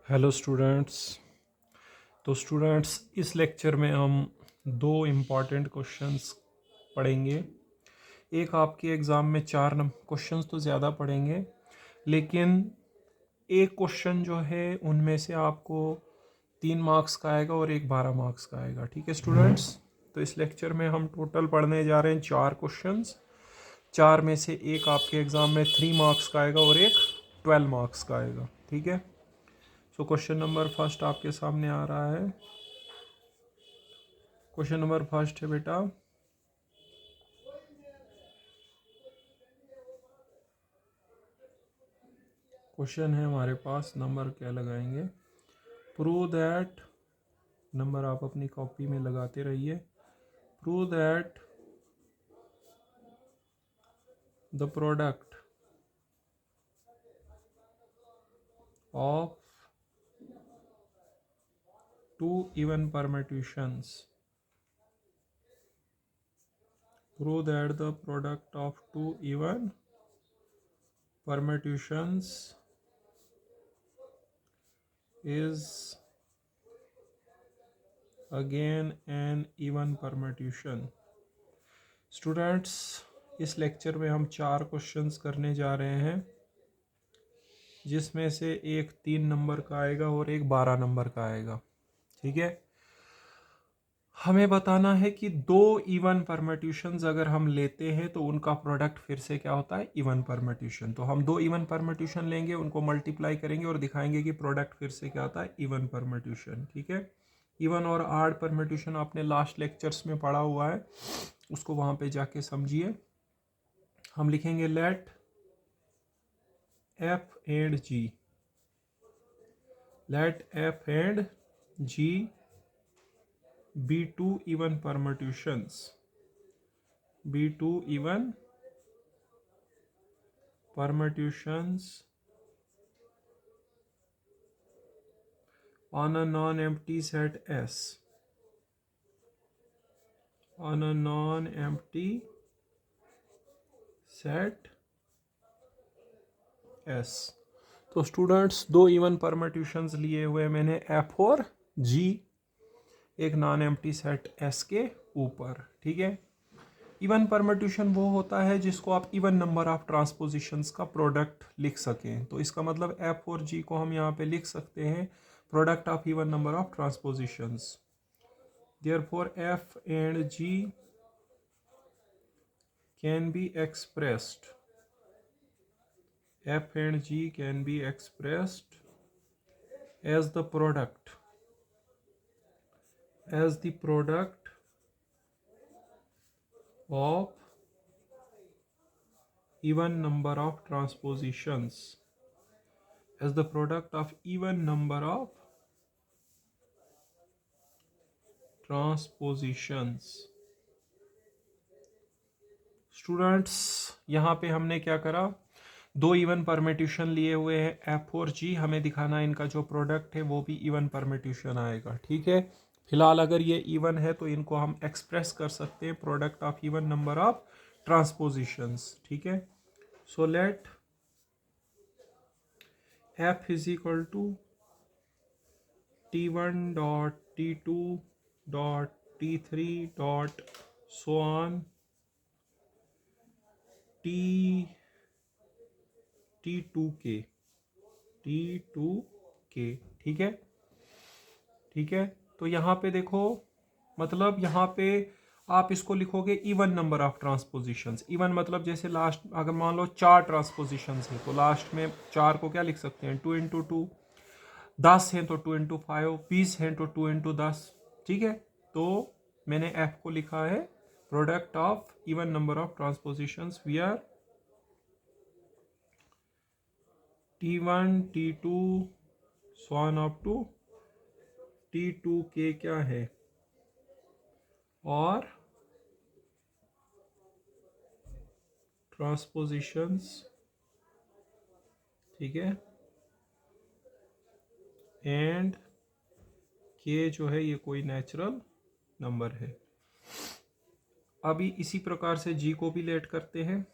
Hello students. तो students, इस lecture में हम दो इम्पॉर्टेंट क्वेश्चंस पढ़ेंगे। एक आपके एग्ज़ाम में चार क्वेश्चंस तो ज़्यादा पढ़ेंगे, लेकिन एक क्वेश्चन जो है उनमें से आपको 3 मार्क्स का आएगा और एक 12 मार्क्स का आएगा। ठीक है स्टूडेंट्स? तो इस लेक्चर में हम टोटल पढ़ने जा रहे हैं 4 क्वेश्चंस। चार में से एक आपके एग्ज़ाम में 3 मार्क्स का आएगा और एक 12 मार्क्स का आएगा। ठीक है? सो क्वेश्चन नंबर फर्स्ट आपके सामने आ रहा है। क्वेश्चन नंबर फर्स्ट है बेटा, क्वेश्चन है हमारे पास, नंबर क्या लगाएंगे? प्रूव दैट, नंबर आप अपनी कॉपी में लगाते रहिए। Prove that the product of two even permutations, prove that the product of two even permutations is again an even permutation। Students, इस लेक्चर में हम 4 क्वेश्चंस करने जा रहे हैं, जिसमें से एक 3 नंबर का आएगा और एक 12 नंबर का आएगा। ठीक है? हमें बताना है कि दो इवन परम्यूटेशंस अगर हम लेते हैं तो उनका प्रोडक्ट फिर से क्या होता है? Even permutation. तो हम दो इवन परम्यूटेशन लेंगे, उनको मल्टीप्लाई करेंगे और दिखाएंगे कि प्रोडक्ट फिर से क्या होता है? Even permutation. ठीक है? इवन और आड परम्यूटेशन आपने लास्ट लेक्चर्स में पढ़ा हुआ है, उसको वहां पे जाके समझिए। हम लिखेंगे let F and G, let F and G be two even permutations, be two even permutations on a non-empty set S, on a non-empty set S। तो स्टूडेंट्स, दो इवन परम्यूटेशंस लिए हुए मैंने F और G, एक non empty set S के ऊपर। ठीक है? इवन परम्यूटेशन वो होता है जिसको आप इवन नंबर ऑफ ट्रांसपोजिशंस का प्रोडक्ट लिख सकें। तो इसका मतलब F और G को हम यहाँ पे लिख सकते हैं product of even number of transpositions. Therefore F and G can be expressed, F and G can be expressed as the product, as the product of even number of transpositions, as the product of even number of transpositions। Students, यहाँ पे हमने क्या करा? दो even permutation लिए हुए हैं F और G, हमें दिखाना है इनका जो प्रोडक्ट है वो भी इवन परम्यूटेशन आएगा। ठीक है? फिलहाल अगर ये इवन है तो इनको हम एक्सप्रेस कर सकते हैं product of even number of transpositions. ठीक है? So let F is equal to T1 dot T2 dot T3 dot so on T2 k. ठीक है? ठीक है? तो यहाँ पे देखो, मतलब यहाँ पे आप इसको लिखोगे इवन नंबर ऑफ ट्रांसपोजिशंस। इवन मतलब जैसे लास्ट अगर मान लो 4 ट्रांसपोजिशंस है तो लास्ट में 4 को क्या लिख सकते हैं? 2 इंटू 2। 10 है तो 2 इंटू 5। 20 है तो 2 इंटू 10। ठीक है? तो मैंने F को लिखा है product of even number of transpositions where T1 T2 so on up to T2 k क्या है? और ट्रांसपोजिशंस। ठीक है? एंड के जो है ये कोई नेचुरल नंबर है। अभी इसी प्रकार से G को भी लेट करते हैं,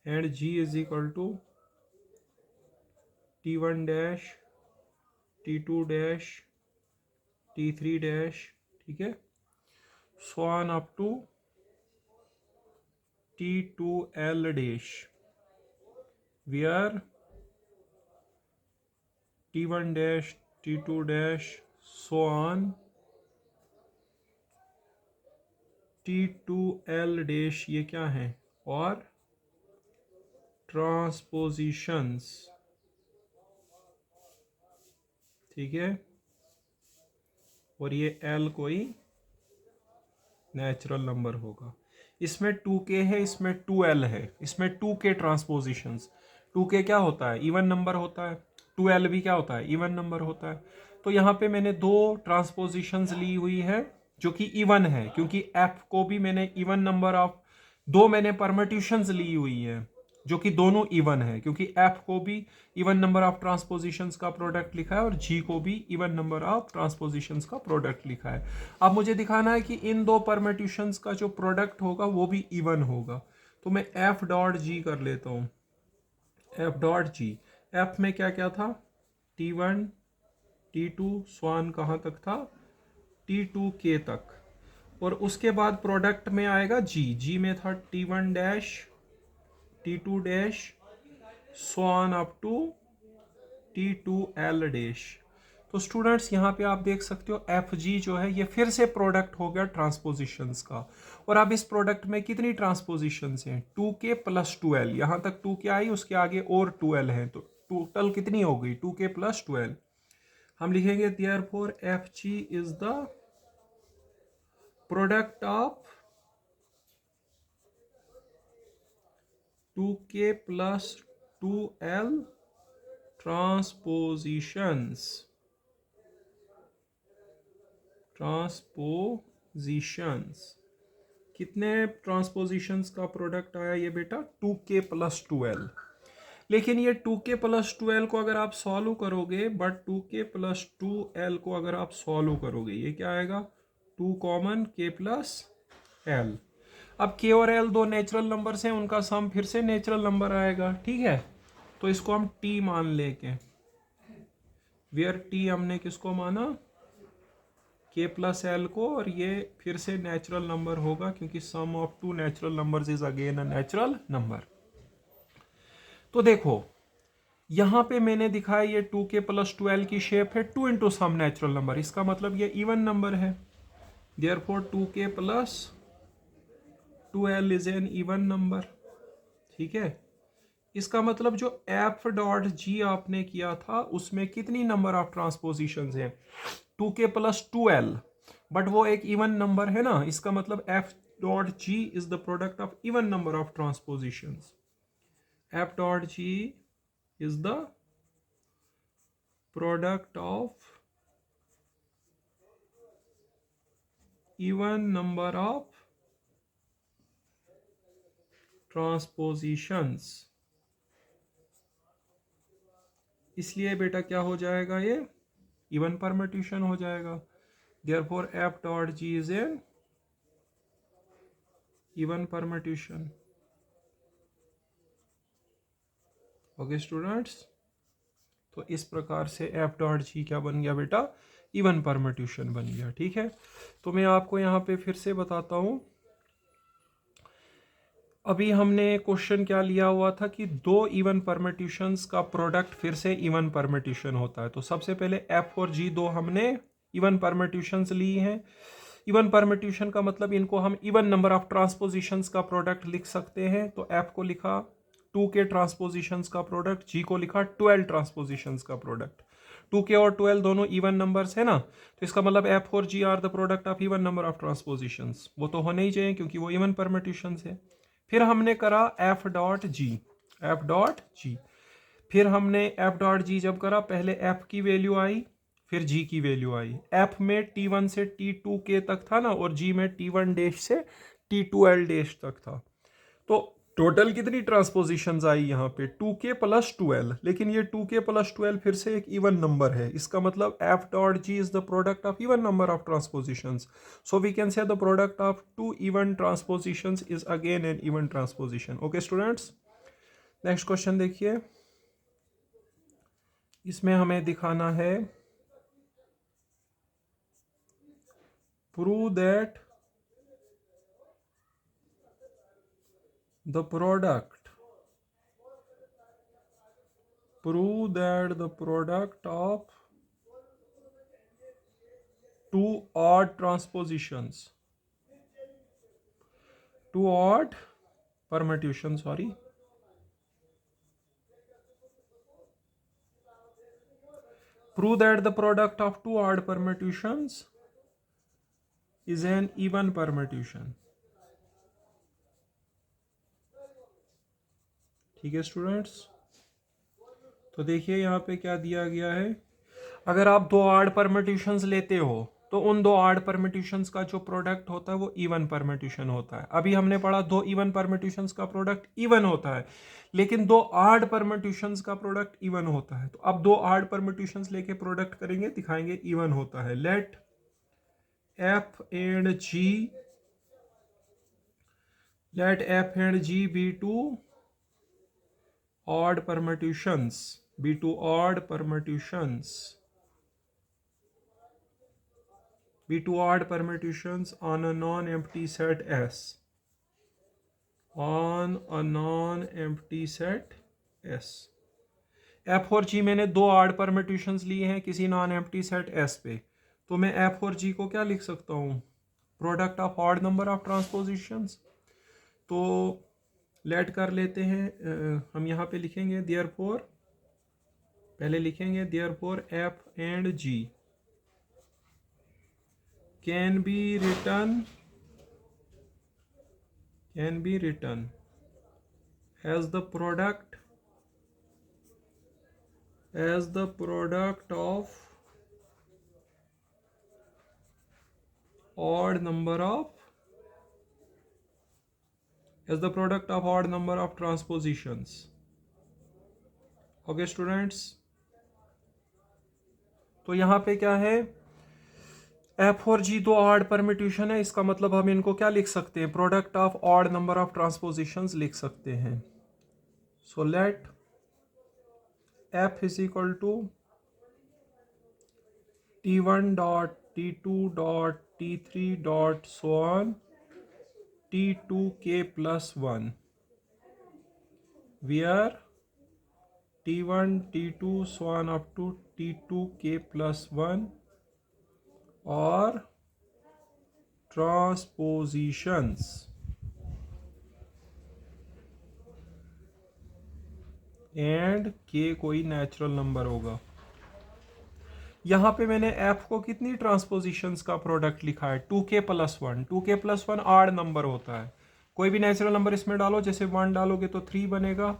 and G is equal to T1 dash T2 dash T3 dash, ठीक है, so on up to T2L dash, where T1 dash T2 dash so on T2L dash, ये क्या है, और ट्रांसपोजिशंस, ठीक है, और ये L कोई नेचुरल नंबर होगा। इसमें 2k है, इसमें 2l है, इसमें 2k ट्रांसपोजिशंस। 2k क्या होता है, इवन नंबर होता है। 2l भी क्या होता है, इवन नंबर होता है। तो यहाँ पे मैंने दो ट्रांसपोजिशंस ली हुई है जो कि इवन है, क्योंकि f को भी मैंने इवन नंबर ऑफ, दो मैंने परमिट्यूशंस ली हुई है जो कि दोनों इवन है, क्योंकि f को भी इवन नंबर ऑफ ट्रांसपोजिशंस का प्रोडक्ट लिखा है और g को भी इवन नंबर ऑफ ट्रांसपोजिशंस का प्रोडक्ट लिखा है। अब मुझे दिखाना है कि इन दो परमिट्यूशंस का जो प्रोडक्ट होगा वो भी इवन होगा। तो मैं f डॉट जी कर लेता हूँ। f डॉट जी, f में क्या क्या था, t1 t2 स्वान कहाँ तक था, t2k तक, और उसके बाद प्रोडक्ट में आएगा g में था t1 dash T2 dash so on up to T2L dash. तो स्टूडेंट्स यहाँ पे आप देख सकते हो FG जो है ये फिर से प्रोडक्ट हो गया ट्रांसपोजिशंस का। और अब इस प्रोडक्ट में कितनी ट्रांसपोजिशंस हैं, 2k प्लस 2l, यहाँ तक 2k आई, उसके आगे और 2l है, तो टोटल कितनी हो गई, 2k प्लस 2l। हम लिखेंगे therefore FG is the product of 2k plus 2l ट्रांसपोजिशंस। कितने ट्रांसपोजिशंस का प्रोडक्ट आया ये बेटा, 2k प्लस 2l। लेकिन ये 2k प्लस 2l को अगर आप सॉल्व करोगे, बट 2k प्लस 2l को अगर आप सॉल्व करोगे, ये क्या आएगा, 2 कॉमन k प्लस l। अब k और l दो नेचुरल नंबर्स हैं, उनका सम फिर से नेचुरल नंबर आएगा, ठीक है। तो इसको हम t मान लेके, वेयर t हमने किसको माना, k प्लस l को, और ये फिर से नेचुरल नंबर होगा क्योंकि sum of two natural numbers is again a natural number. तो देखो यहां पे मैंने दिखाया ये 2k प्लस 2l की शेप है 2 इंटू सम नेचुरल नंबर, इसका मतलब ये इवन नंबर है, therefore 2k plus 2l is an even number, ठीक है। इसका मतलब जो f डॉट जी आपने किया था उसमें कितनी नंबर ऑफ ट्रांसपोजिशंस हैं, 2k प्लस 2l, बट वो एक इवन नंबर है ना, इसका मतलब f dot g is the product of even number of transpositions. f dot g is the product of even number of transpositions. इसलिए बेटा क्या हो जाएगा, ये इवन परम्यूटेशन हो जाएगा, therefore f dot g is an even permutation. Okay students, तो इस प्रकार से f डॉट जी क्या बन गया बेटा, इवन परम्यूटेशन बन गया, ठीक है। तो मैं आपको यहाँ पे फिर से बताता हूँ, अभी हमने क्वेश्चन क्या लिया हुआ था कि दो इवन परम्यूटेशंस का प्रोडक्ट फिर से इवन परम्यूटेशन होता है। तो सबसे पहले f और g दो हमने इवन परम्यूटेशंस ली हैं। इवन परम्यूटेशन का मतलब इनको हम इवन नंबर ऑफ ट्रांसपोजिशंस का प्रोडक्ट लिख सकते हैं। तो f को लिखा 2k ट्रांसपोजिशंस का प्रोडक्ट, g को लिखा 12 ट्रांसपोजिशंस का प्रोडक्ट। 2k और 12 दोनों इवन नंबर्स है ना, तो इसका मतलब f और g are the product of even number of transpositions, वो तो होने ही चाहिए क्योंकि वो इवन परम्यूटेशंस है। फिर हमने करा f डॉट जी, फिर हमने f डॉट जी जब करा, पहले f की वैल्यू आई, फिर g की वैल्यू आई। f में t1 से t2k तक था ना, और g में t1 डैश से t2l डैश तक था। तो टोटल कितनी ट्रांसपोजिशंस आई यहाँ पे, 2k प्लस 2l, लेकिन ये 2k प्लस 2l फिर से एक इवन नंबर है, इसका मतलब f dot g is the product of even number of transpositions. So we can say the product of two even transpositions is again an even transposition. Okay students, next question देखिए, इसमें हमें दिखाना है prove that the product of two odd transpositions, two odd permutation, prove that the product of two odd permutations is an even permutation. ठीक है students, तो देखिए यहाँ पे क्या दिया गया है। अगर आप दो आड परम्यूटेशंस लेते हो तो उन दो आड परम्यूटेशंस का जो प्रोडक्ट होता है वो इवन परम्यूटेशन होता है। अभी हमने पढ़ा दो इवन परम्यूटेशंस का प्रोडक्ट इवन होता है, लेकिन दो आड परम्यूटेशंस का प्रोडक्ट इवन होता है। तो अब दो आड परम्यूटेशंस लेके प्रोडक्ट करेंगे, दिखाएंगे इवन होता है। Let F and G be two odd permutations, on a non-empty set S, F और G मैंने दो odd permutations लिए हैं किसी non-empty set S पे, तो मैं F और G को क्या लिख सकता हूँ, product of odd number of transpositions। तो लेट कर लेते हैं, हम यहाँ पे लिखेंगे देयरफॉर, पहले लिखेंगे therefore F and G can be written as the product of odd number of transpositions। Okay students, तो यहां पे क्या है, एफ और जी दो ऑड परम्यूटेशन है, इसका मतलब हम इनको क्या लिख सकते हैं, product of odd number of transpositions लिख सकते हैं। So let F is equal to T1 dot T2 dot T3 dot so on T2k plus 1, where T1, T2 so on up to T2k plus 1 are transpositions, and k कोई natural number होगा। यहाँ पे मैंने f को कितनी ट्रांसपोजिशंस का product लिखा है, 2k प्लस 1। 2k प्लस 1 आड नंबर होता है, कोई भी नेचुरल नंबर इसमें डालो, जैसे 1 डालोगे तो 3 बनेगा,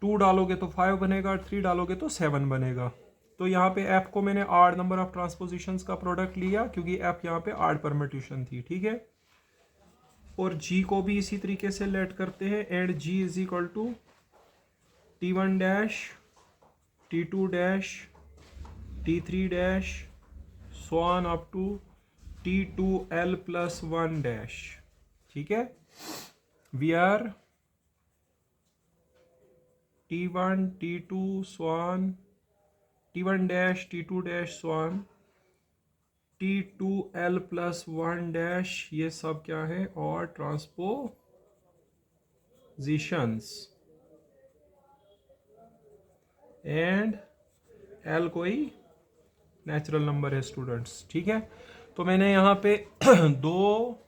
2 डालोगे तो 5 बनेगा, 3 डालोगे तो 7 बनेगा। तो यहाँ पे f को मैंने आड नंबर ऑफ ट्रांसपोजिशंस का प्रोडक्ट लिया क्योंकि f यहाँ पे आड परम्यूटेशन थी, ठीक है। और g को भी इसी तरीके से लेट करते हैं, and g is equal to T1 dash T2 dash T3 dash so on up to T2l plus 1 dash, ठीक है। We are T1 T2 so on T1 dash T2 dash so on T2l plus 1 dash, ये सब क्या है, और transpositions, and l कोई natural number है students, ठीक है। तो मैंने यहाँ पे दो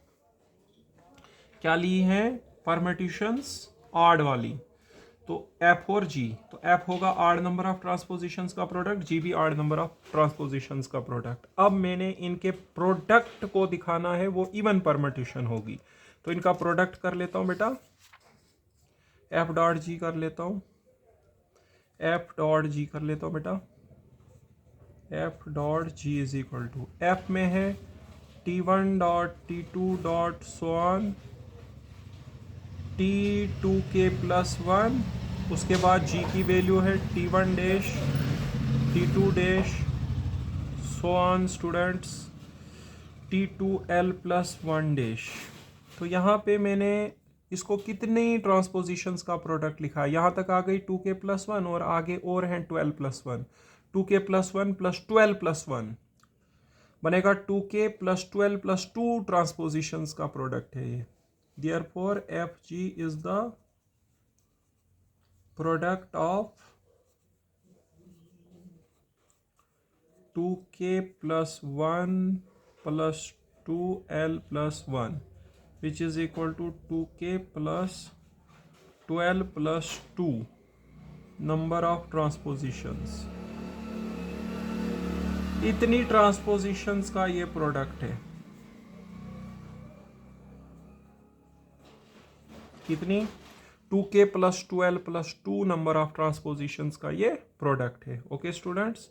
क्या ली हैं परम्यूटेशंस ऑड वाली, तो f और g, तो f होगा ऑड नंबर ऑफ ट्रांसपोजिशंस का प्रोडक्ट, g भी ऑड नंबर ऑफ ट्रांसपोजिशंस का प्रोडक्ट। अब मैंने इनके प्रोडक्ट को दिखाना है, वो इवन परम्यूटेशन होगी, तो इनका प्रोडक्ट कर लेता हूँ बेटा, f डॉट g कर लेता हूँ, f डॉट g कर लेता हूँ बेटा, f dot g is equal to, f में है T1 dot T2 dot so on T2k plus 1, उसके बाद g की वैल्यू है T1 dash T2 dash so on students T2l plus 1 dash. तो यहाँ पे मैंने इसको कितनी ट्रांसपोजिशंस का प्रोडक्ट लिखा है, यहाँ तक आ गई 2k प्लस 1 और आगे और हैं 12 plus 1, 2k plus 1 plus 12 plus 1, बनेगा 2k प्लस 12 प्लस 2 ट्रांसपोजिशंस का प्रोडक्ट है ये। Therefore F G is the product of 2k plus 1 plus 2l plus 1 which is equal to 2k plus 12 plus 2 number of transpositions। इतनी ट्रांसपोजिशंस का ये product है। कितनी? 2k plus 12 plus 2 number of transpositions का ये प्रोडक्ट है। ओके स्टूडेंट्स,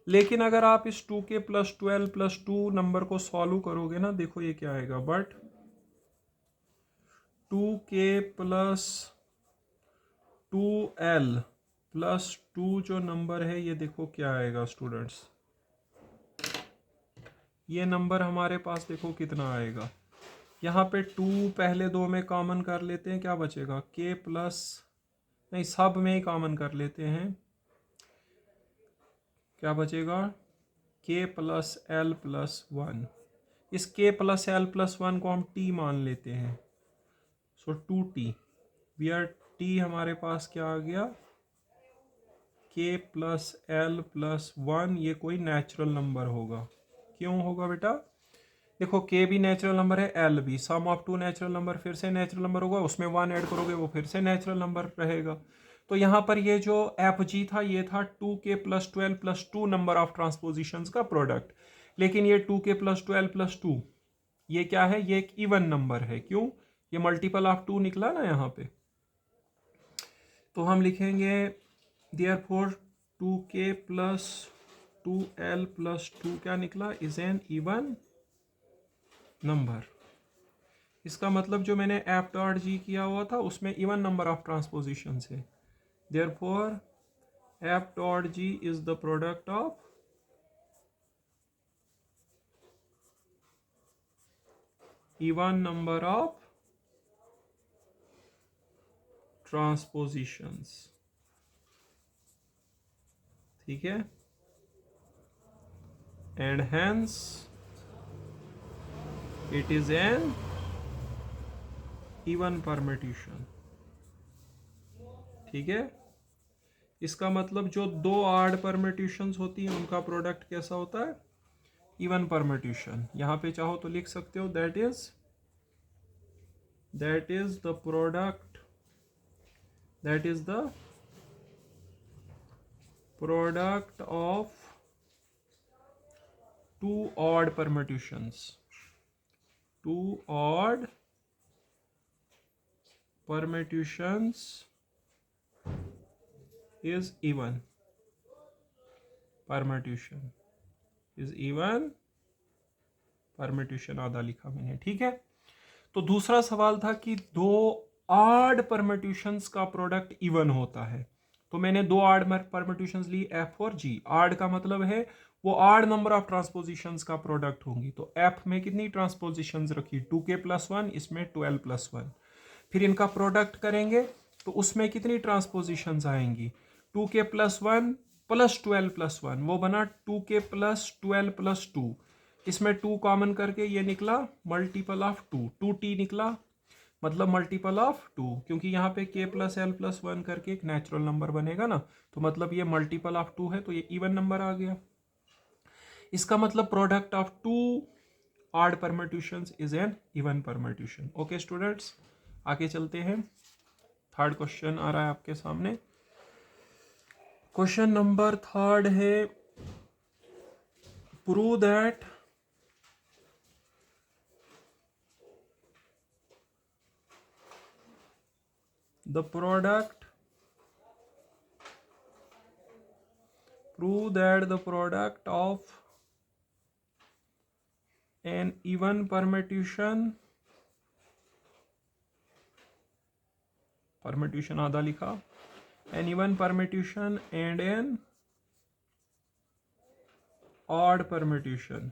लेकिन अगर आप इस 2k प्लस 12 प्लस 2 नंबर को सॉल्व करोगे ना, देखो ये क्या आएगा, but 2k plus 2l plus 2 जो नंबर है ये देखो क्या आएगा स्टूडेंट्स, ये नंबर हमारे पास देखो कितना आएगा। यहाँ पे 2 पहले दो में कॉमन कर लेते हैं, क्या बचेगा, k प्लस, नहीं सब में ही कॉमन कर लेते हैं, क्या बचेगा, k प्लस l प्लस 1। इस k प्लस l प्लस 1 को हम t मान लेते हैं, सो 2t, वियर t हमारे पास क्या आ गया, k प्लस l प्लस 1। ये कोई नेचुरल नंबर होगा। क्यों होगा बेटा, देखो k भी नेचुरल नंबर है, l भी, सम ऑफ टू नेचुरल नंबर फिर से नेचुरल नंबर होगा, उसमें 1 ऐड करोगे वो फिर से नेचुरल नंबर रहेगा। तो यहाँ पर ये जो एफ जी था ये था 2k plus 12 plus 2 number of transpositions का प्रोडक्ट। लेकिन ये 2k प्लस 12 प्लस 2 ये क्या है, ये एक इवन नंबर है। क्यों, ये मल्टीपल ऑफ 2 निकला ना यहाँ पे। तो हम लिखेंगे therefore 2k plus 2l plus 2 क्या निकला, इज एन इवन नंबर। इसका मतलब जो मैंने एफ डॉट जी किया हुआ था उसमें इवन नंबर ऑफ ट्रांसपोजिशन है। Therefore F dot g is the product of even number of transpositions. ठीक है, and hence it is an even permutation. ठीक है, इसका मतलब जो दो ऑड परम्यूटेशंस होती हैं उनका प्रोडक्ट कैसा होता है, इवन परम्यूटेशन। यहां पे चाहो तो लिख सकते हो that is the product, that is the product of two odd permutations, two odd permutations is even, permutation is even, permutation आधा लिखा मैंने। ठीक है, तो दूसरा सवाल था कि दो ऑड परम्यूटेशंस का प्रोडक्ट इवन होता है। तो मैंने दो ऑड परम्यूटेशंस ली, एफ और जी। ऑड का मतलब है वो ऑड नंबर ऑफ ट्रांसपोजिशंस का प्रोडक्ट होंगी। तो एफ में कितनी ट्रांसपोजिशंस रखी, 2k प्लस 1, इसमें 12 प्लस 1। फिर इनका प्रोडक्ट करेंगे तो उसमें कितनी ट्रांसपोजिशंस आएंगी, 2k प्लस 1 प्लस 12 प्लस 1, वो बना 2k प्लस 12 प्लस 2। इसमें 2 कॉमन करके ये निकला मल्टीपल ऑफ 2, 2t निकला, मतलब मल्टीपल ऑफ 2, क्योंकि यहाँ पे k प्लस l प्लस 1 करके एक नेचुरल नंबर बनेगा ना, तो मतलब ये मल्टीपल ऑफ 2 है, तो ये इवन नंबर आ गया। इसका मतलब product of two odd permutations is an even permutation. Okay students, आगे चलते हैं। थर्ड क्वेश्चन आ रहा है आपके सामने। क्वेश्चन नंबर थर्ड है, prove that the product of an even permutation, permutation आधा लिखा, an even permutation and an odd permutation.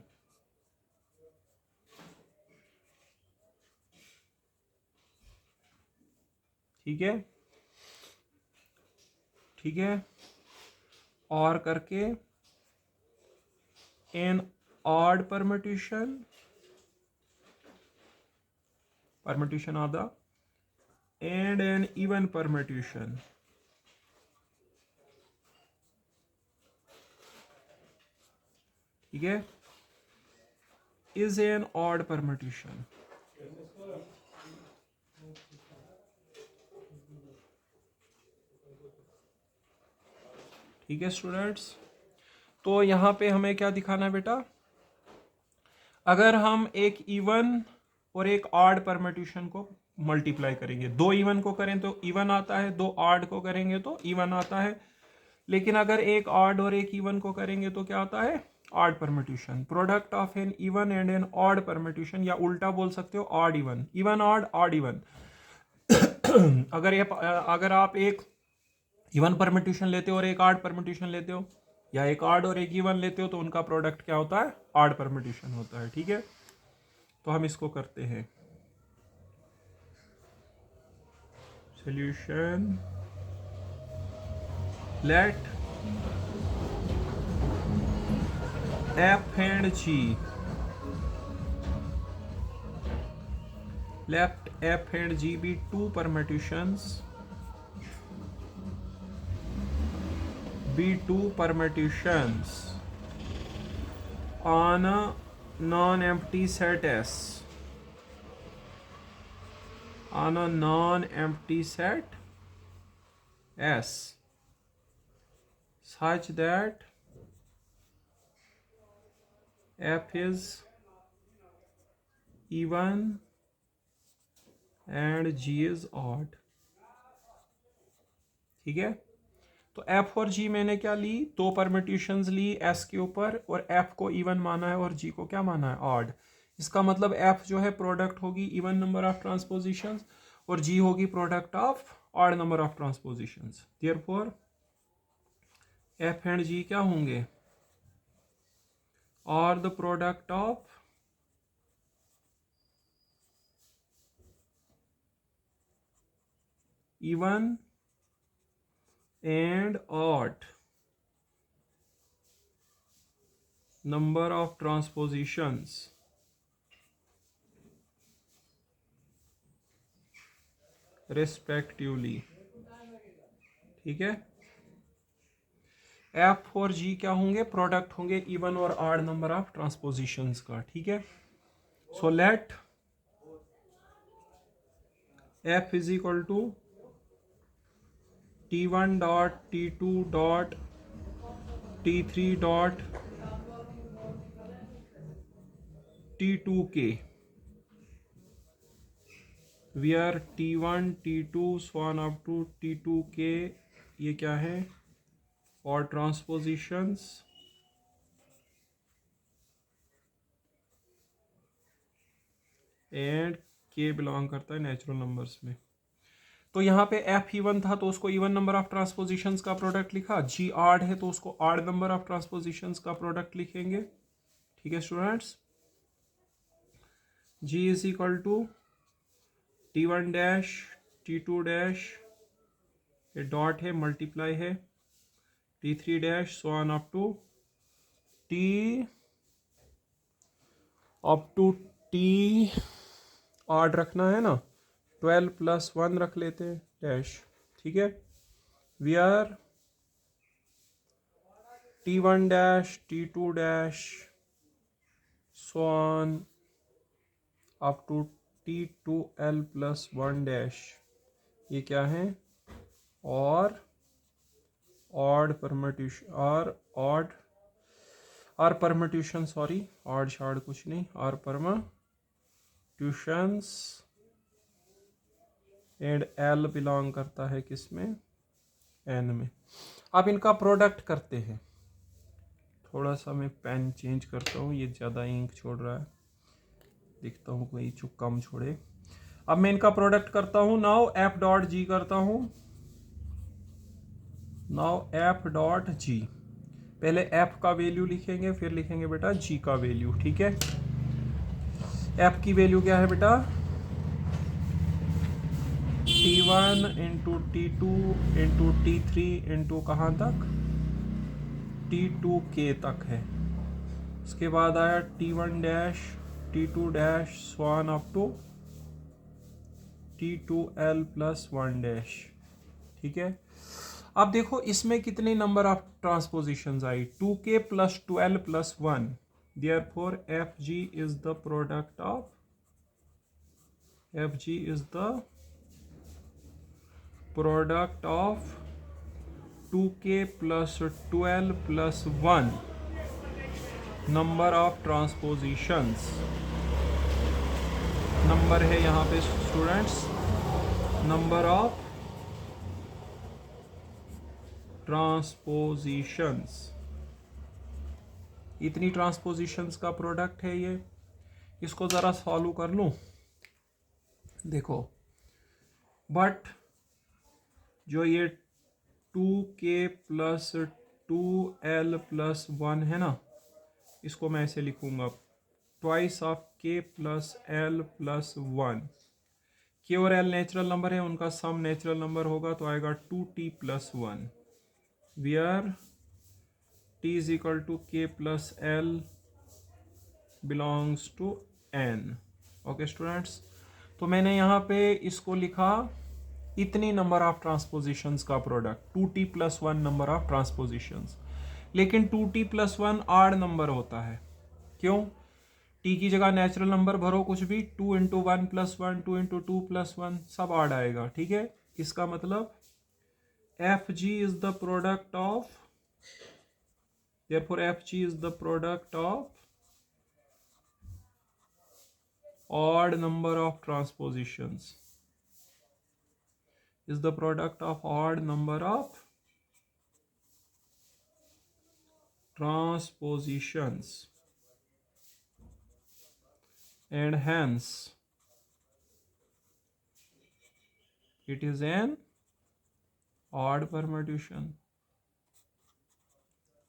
ठीक है, ठीक है, और करके एन odd permutation आधा and an even permutation. ठीक है, is an odd permutation. ठीक है स्टूडेंट्स, तो यहाँ पे हमें क्या दिखाना है बेटा, अगर हम एक इवन और एक ऑड परम्यूटेशन को मल्टीप्लाई करेंगे, दो इवन को करें तो इवन आता है, दो ऑड को करेंगे तो इवन आता है, लेकिन अगर एक ऑड और एक इवन को करेंगे तो क्या आता है, odd permutation. Product of an even and an odd permutation, या उल्टा बोल सकते हो odd even, even odd odd even. अगर आप एक इवन परम्यूटेशन लेते हो और एक ऑड परम्यूटेशन लेते हो, या एक ऑड और एक इवन लेते हो, तो उनका प्रोडक्ट क्या होता है, ऑड परम्यूटेशन होता है. ठीक है, तो हम इसको करते हैं. Solution, let f and g, let f and g be two permutations, on a non-empty set S, on a non-empty set S, such that f is even and g is odd. ठीक है, तो f और g मैंने क्या ली, दो permutations ली s के ऊपर, और f को इवन माना है और g को क्या माना है, ऑड. इसका मतलब f जो है प्रोडक्ट होगी इवन नंबर ऑफ ट्रांसपोजिशंस और g होगी product of odd number of transpositions. Therefore f and g क्या होंगे, और the product of even and odd number of transpositions respectively. ठीक है, f और g क्या होंगे, प्रोडक्ट होंगे इवन और ऑड नंबर ऑफ ट्रांसपोजिशंस का. ठीक है, so let f is equal to T1 dot T2 dot T3 dot T2k, where T1 T2 so on up to T2k ये क्या है, और ट्रांसपोजिशंस एंड k बिलोंग करता है नेचुरल नंबर्स में. तो यहाँ पे f इवन था तो उसको इवन नंबर ऑफ ट्रांसपोजिशंस का प्रोडक्ट लिखा, g ऑड है तो उसको ऑड नंबर ऑफ ट्रांसपोजिशंस का प्रोडक्ट लिखेंगे. ठीक है students, g is equal to T1 dash T2 dash, ये डॉट है मल्टीप्लाई है, T3 dash so on up to T odd रखना है ना, 12 प्लस 1 रख लेते हैं डैश. ठीक है, we are T1 dash T2 dash so on up to T2L plus 1 dash, ये क्या है, और ऑड परम्यूटेशन और परम्यूटेशन, सॉरी ऑड शार्ड कुछ नहीं, और परम्यूटेशंस एंड L बिलोंग करता है किस में, N में. अब इनका प्रोडक्ट करते हैं. थोड़ा सा मैं पेन चेंज करता हूँ, ये ज़्यादा इंक छोड़ रहा है, देखता हूँ कोई चुप कम छोड़े. अब मैं इनका प्रोडक्ट करता हूँ. नाउ f डॉट g करता हूँ. नाउ f डॉट g, पहले f का वैल्यू लिखेंगे फिर लिखेंगे बेटा g का वैल्यू. ठीक है, f की वैल्यू क्या है बेटा, T1 into T2 into T3 into कहाँ तक, T2k तक है. उसके बाद आया T1 dash, T2 dash, so on up to T2L plus 1 dash. ठीक है, अब देखो इसमें कितने नंबर ऑफ ट्रांसपोजिशंस आई, 2k plus 12 plus 1, therefore FG is the product of, FG is the product of 2k plus 12 plus 1 number of transpositions. Number है यहाँ पे स्टूडेंट्स, नंबर ऑफ ट्रांसपोजिशंस, इतनी ट्रांसपोजिशंस का प्रोडक्ट है ये। इसको ज़रा सॉल्व कर लूँ। देखो बट जो ये 2k प्लस 2l प्लस 1 है ना, इसको मैं ऐसे लिखूँगा, twice of k plus l plus 1। k और l नेचुरल नंबर है, उनका सम नेचुरल नंबर होगा तो आएगा 2t plus 1, where t is equal to k plus l belongs to n। Okay students, तो मैंने यहाँ पे इसको लिखा इतनी नंबर ऑफ ट्रांसपोजिशंस का product, 2t plus 1 number of transpositions. लेकिन 2t प्लस 1 आड नंबर होता है, क्यों? t की जगह नेचुरल नंबर भरो कुछ भी, 2 इंटू 1 प्लस 1, 2 इंटू 2 प्लस 1, सब आड आएगा। ठीक है, इसका मतलब FG is the product of, therefore FG is the product of odd number of transpositions, is the product of odd number of transpositions, and hence it is an odd permutation।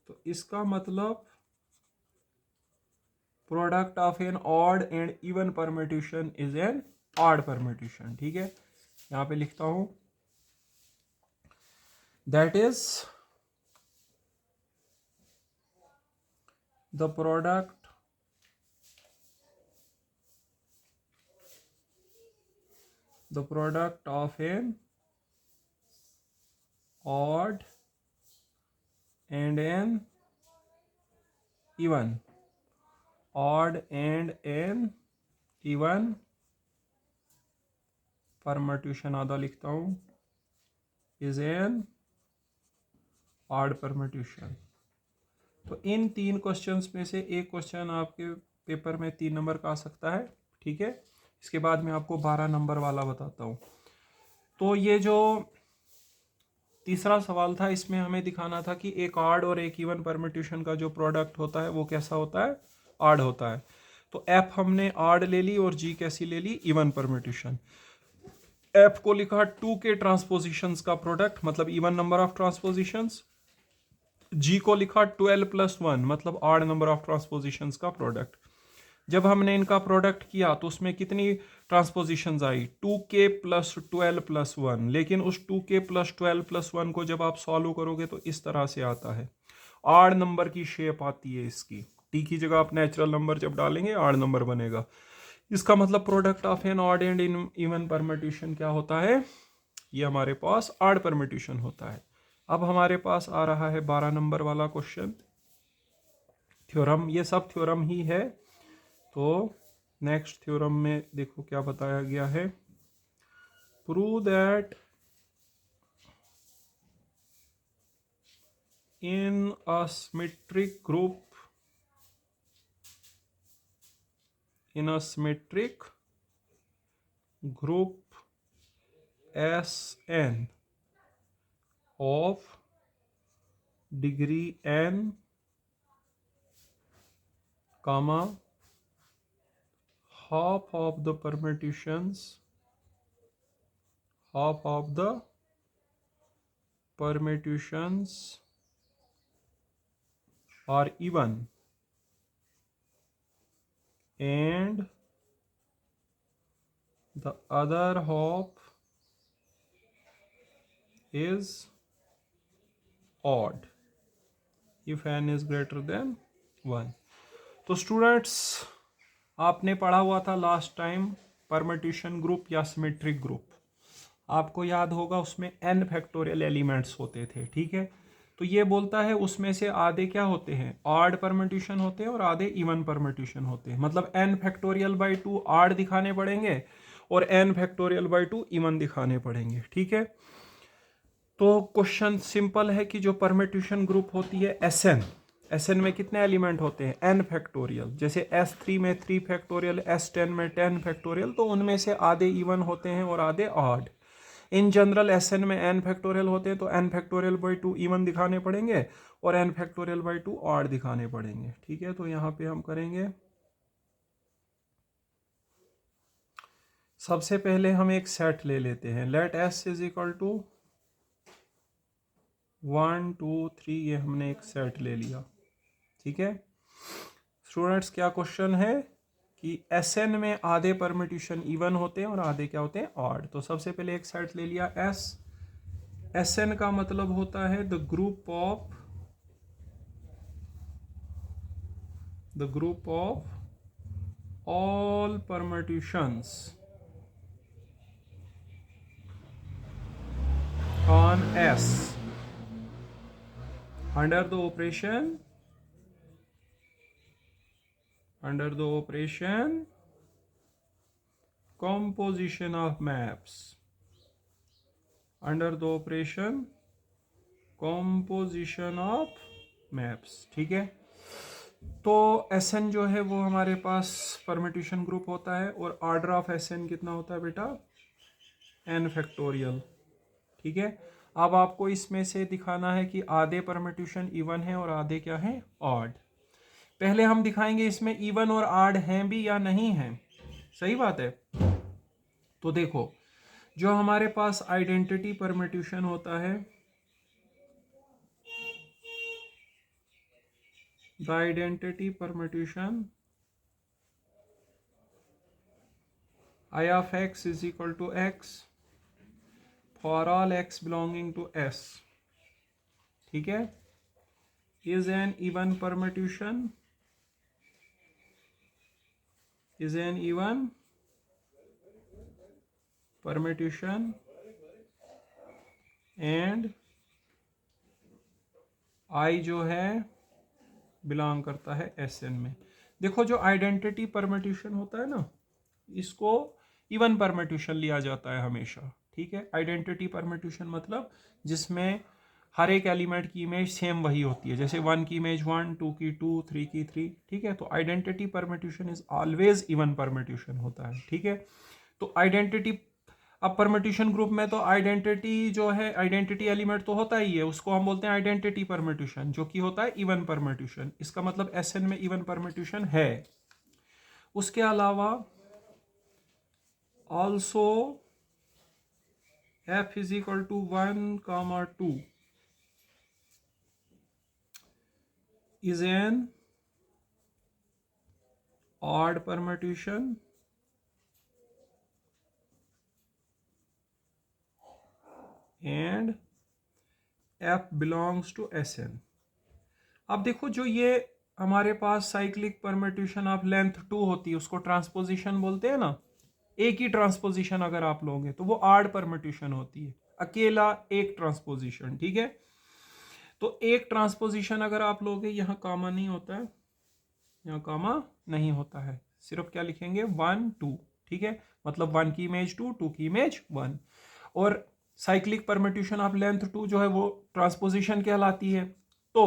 तो इसका मतलब product of an odd and even permutation is an odd permutation. ठीक है, यहां पे लिखता हूं, that is the product of an odd and an even, odd and an even permutation, आधा लिखता हूं, इज एन ऑड परम्यूटेशन। तो इन 3 क्वेश्चंस में से एक क्वेश्चन आपके पेपर में 3 नंबर का आ सकता है। ठीक है, इसके बाद मैं आपको 12 नंबर वाला बताता हूं। तो ये जो तीसरा सवाल था, इसमें हमें दिखाना था कि एक ऑड और एक इवन परम्यूटेशन का जो प्रोडक्ट होता है वो कैसा होता है, ऑड होता है। तो एफ हमने ऑड ले ली और जी कैसी ले ली, इवन परम्यूटेशन। एफ को लिखा 2 के ट्रांसपोजिशंस का प्रोडक्ट, मतलब इवन नंबर ऑफ ट्रांसपोजिशंस। जी को लिखा 12 प्लस 1, मतलब ऑड नंबर ऑफ ट्रांसपोजिशंस का प्रोडक्ट। जब हमने इनका प्रोडक्ट किया तो उसमें कितनी ट्रांसपोजिशंस आई, 2k प्लस 12 प्लस 1। लेकिन उस 2k प्लस 12 प्लस 1 को जब आप सॉल्व करोगे तो इस तरह से आता है, ऑड नंबर की शेप आती है इसकी। टी की जगह आप नेचुरल नंबर जब डालेंगे ऑड नंबर बनेगा। इसका मतलब product of an odd and even permutation क्या होता है, ये हमारे पास ऑड परम्यूटेशन होता है। अब हमारे पास आ रहा है 12 नंबर वाला क्वेश्चन, थ्योरम। ये सब थ्योरम ही है। तो नेक्स्ट थ्योरम में देखो क्या बताया गया है, prove that in a symmetric group, in a symmetric group Sn of degree n, comma, half of the permutations are even and the other half is odd if n is greater than 1। तो students, आपने पढ़ा हुआ था last time permutation group या symmetric group. आपको याद होगा उसमें n फैक्टोरियल एलिमेंट्स होते थे, ठीक है। तो ये बोलता है उसमें से आधे क्या होते हैं, ऑड परम्यूटेशन होते हैं और आधे इवन परम्यूटेशन होते हैं। मतलब n फैक्टोरियल बाई 2 ऑड दिखाने पड़ेंगे और n फैक्टोरियल बाई 2 इवन दिखाने पड़ेंगे, ठीक है। तो क्वेश्चन सिंपल है कि जो परम्यूटेशन ग्रुप होती है एस एन में कितने एलिमेंट होते हैं, n फैक्टोरियल। जैसे S3 में 3 फैक्टोरियल, S10 में 10 फैक्टोरियल, तो उनमें से आधे इवन होते हैं और आधे ऑड। इन जनरल एसएन में n फैक्टोरियल होते हैं, तो n फैक्टोरियल बाई 2 इवन दिखाने पड़ेंगे और n फैक्टोरियल बाई 2 ऑड दिखाने पड़ेंगे, ठीक है। तो यहाँ पे हम करेंगे, सबसे पहले हम एक सेट ले लेते हैं। Let S is equal to 1 2 3, ये हमने एक सेट ले लिया, ठीक है। स्टूडेंट्स, क्या क्वेश्चन है कि एसएन में आधे परम्यूटेशन इवन होते हैं और आधे क्या होते हैं, ऑड। तो सबसे पहले एक सेट ले लिया S। एसएन का मतलब होता है the group of all permutations on S under the operation composition of maps, under the operation composition of maps, ठीक है। तो एसएन जो है वो हमारे पास परम्यूटेशन ग्रुप होता है और ऑर्डर ऑफ एसएन कितना होता है बेटा, n फैक्टोरियल, ठीक है। अब आपको इसमें से दिखाना है कि आधे परम्यूटेशन इवन है और आधे क्या है, ऑड। पहले हम दिखाएंगे इसमें इवन और ऑड हैं भी या नहीं हैं, सही बात है। तो देखो, जो हमारे पास आइडेंटिटी परम्यूटेशन होता है, the identity permutation I of x is equal to x for all x belonging to S, ठीक है, is an even permutation, and I जो है बिलोंग करता है Sn में। देखो, जो आइडेंटिटी परम्यूटेशन होता है ना, इसको इवन परम्यूटेशन लिया जाता है हमेशा, ठीक है। आइडेंटिटी परम्यूटेशन मतलब जिसमें हर एक एलिमेंट की इमेज सेम वही होती है, जैसे 1 की इमेज 1, 2 की 2, 3 की 3, ठीक है। तो identity permutation is always even permutation होता है, ठीक है। तो आइडेंटिटी, अब परम्यूटेशन ग्रुप में तो आइडेंटिटी जो है, आइडेंटिटी एलिमेंट तो होता ही है, उसको हम बोलते हैं आइडेंटिटी परम्यूटेशन, जो कि होता है इवन परम्यूटेशन। इसका मतलब एसएन में इवन परम्यूटेशन है। उसके अलावा also f is equal to 1, 2 is an odd permutation and f belongs to Sn। अब देखो, जो ये हमारे पास साइक्लिक परम्यूटेशन ऑफ लेंथ 2 होती है, उसको ट्रांसपोजिशन बोलते हैं ना। एक ही ट्रांसपोजिशन अगर आप लोगे तो वो ऑड परम्यूटेशन होती है, अकेला एक ट्रांसपोजिशन, ठीक है। तो एक ट्रांसपोजिशन अगर आप लोगे, यहाँ कामा नहीं होता है, यहाँ कामा नहीं होता है, सिर्फ क्या लिखेंगे, 1 2, ठीक है। मतलब 1 की इमेज 2, 2 की इमेज 1। और साइक्लिक परम्यूटेशन ऑफ लेंथ 2 जो है वो ट्रांसपोजिशन कहलाती है। तो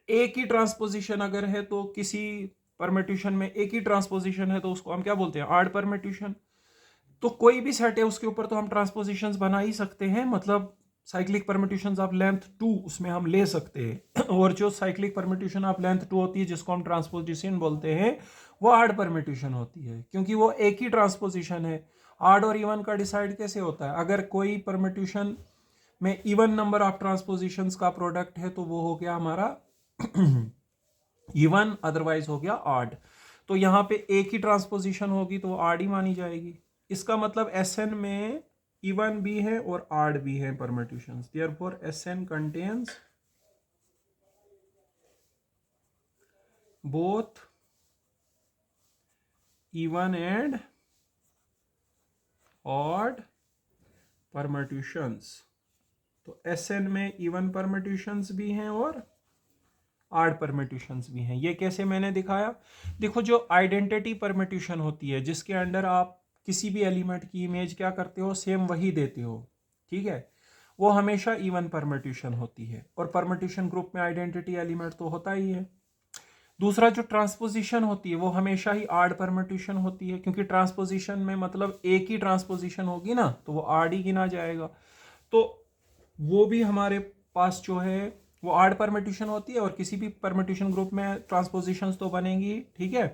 एक ही ट्रांसपोजिशन अगर है, तो किसी परम्यूटेशन में एक ही ट्रांसपोजिशन है, तो उसको हम क्या बोलते हैं, ऑड परम्यूटेशन। तो कोई भी सेट है उसके ऊपर तो हम ट्रांसपोजिशंस बना ही सकते हैं, मतलब साइक्लिक परम्यूटेशंस ऑफ लेंथ 2 उसमें हम ले सकते हैं। और जो साइक्लिक परम्यूटेशन ऑफ लेंथ 2 होती है, जिसको हम ट्रांसपोजिशन बोलते हैं, वो ऑड परम्यूटेशन होती है, क्योंकि वो एक ही ट्रांसपोजिशन है। ऑड और इवन का डिसाइड कैसे होता है, अगर कोई परम्यूटेशन में इवन नंबर ऑफ ट्रांसपोजिशंस का प्रोडक्ट है, तो वो हो गया हमारा इवन, अदरवाइज हो गया ऑड। तो यहाँ पे एक ही ट्रांसपोजिशन होगी तो वो ऑड ही मानी जाएगी। इसका मतलब एसएन में इवन भी है और ऑड भी है permutations, therefore Sn contains both even and odd permutations. तो Sn में इवन परम्यूटेशंस भी हैं और ऑड परम्यूटेशंस भी हैं। ये कैसे मैंने दिखाया, देखो जो आइडेंटिटी परम्यूटेशन होती है जिसके अंडर आप किसी भी एलिमेंट की इमेज क्या करते हो, सेम वही देते हो, ठीक है, वो हमेशा इवन परम्यूटेशन होती है। और परम्यूटेशन ग्रुप में आइडेंटिटी एलिमेंट तो होता ही है। दूसरा जो ट्रांसपोजिशन होती है वो हमेशा ही ऑड परम्यूटेशन होती है, क्योंकि ट्रांसपोजिशन में मतलब एक ही ट्रांसपोजिशन होगी ना, तो वो ऑड ही गिना जाएगा। तो वो भी हमारे पास जो है वो ऑड परम्यूटेशन होती है, और किसी भी परम्यूटेशन ग्रुप में ट्रांसपोजिशंस तो बनेंगी, ठीक है।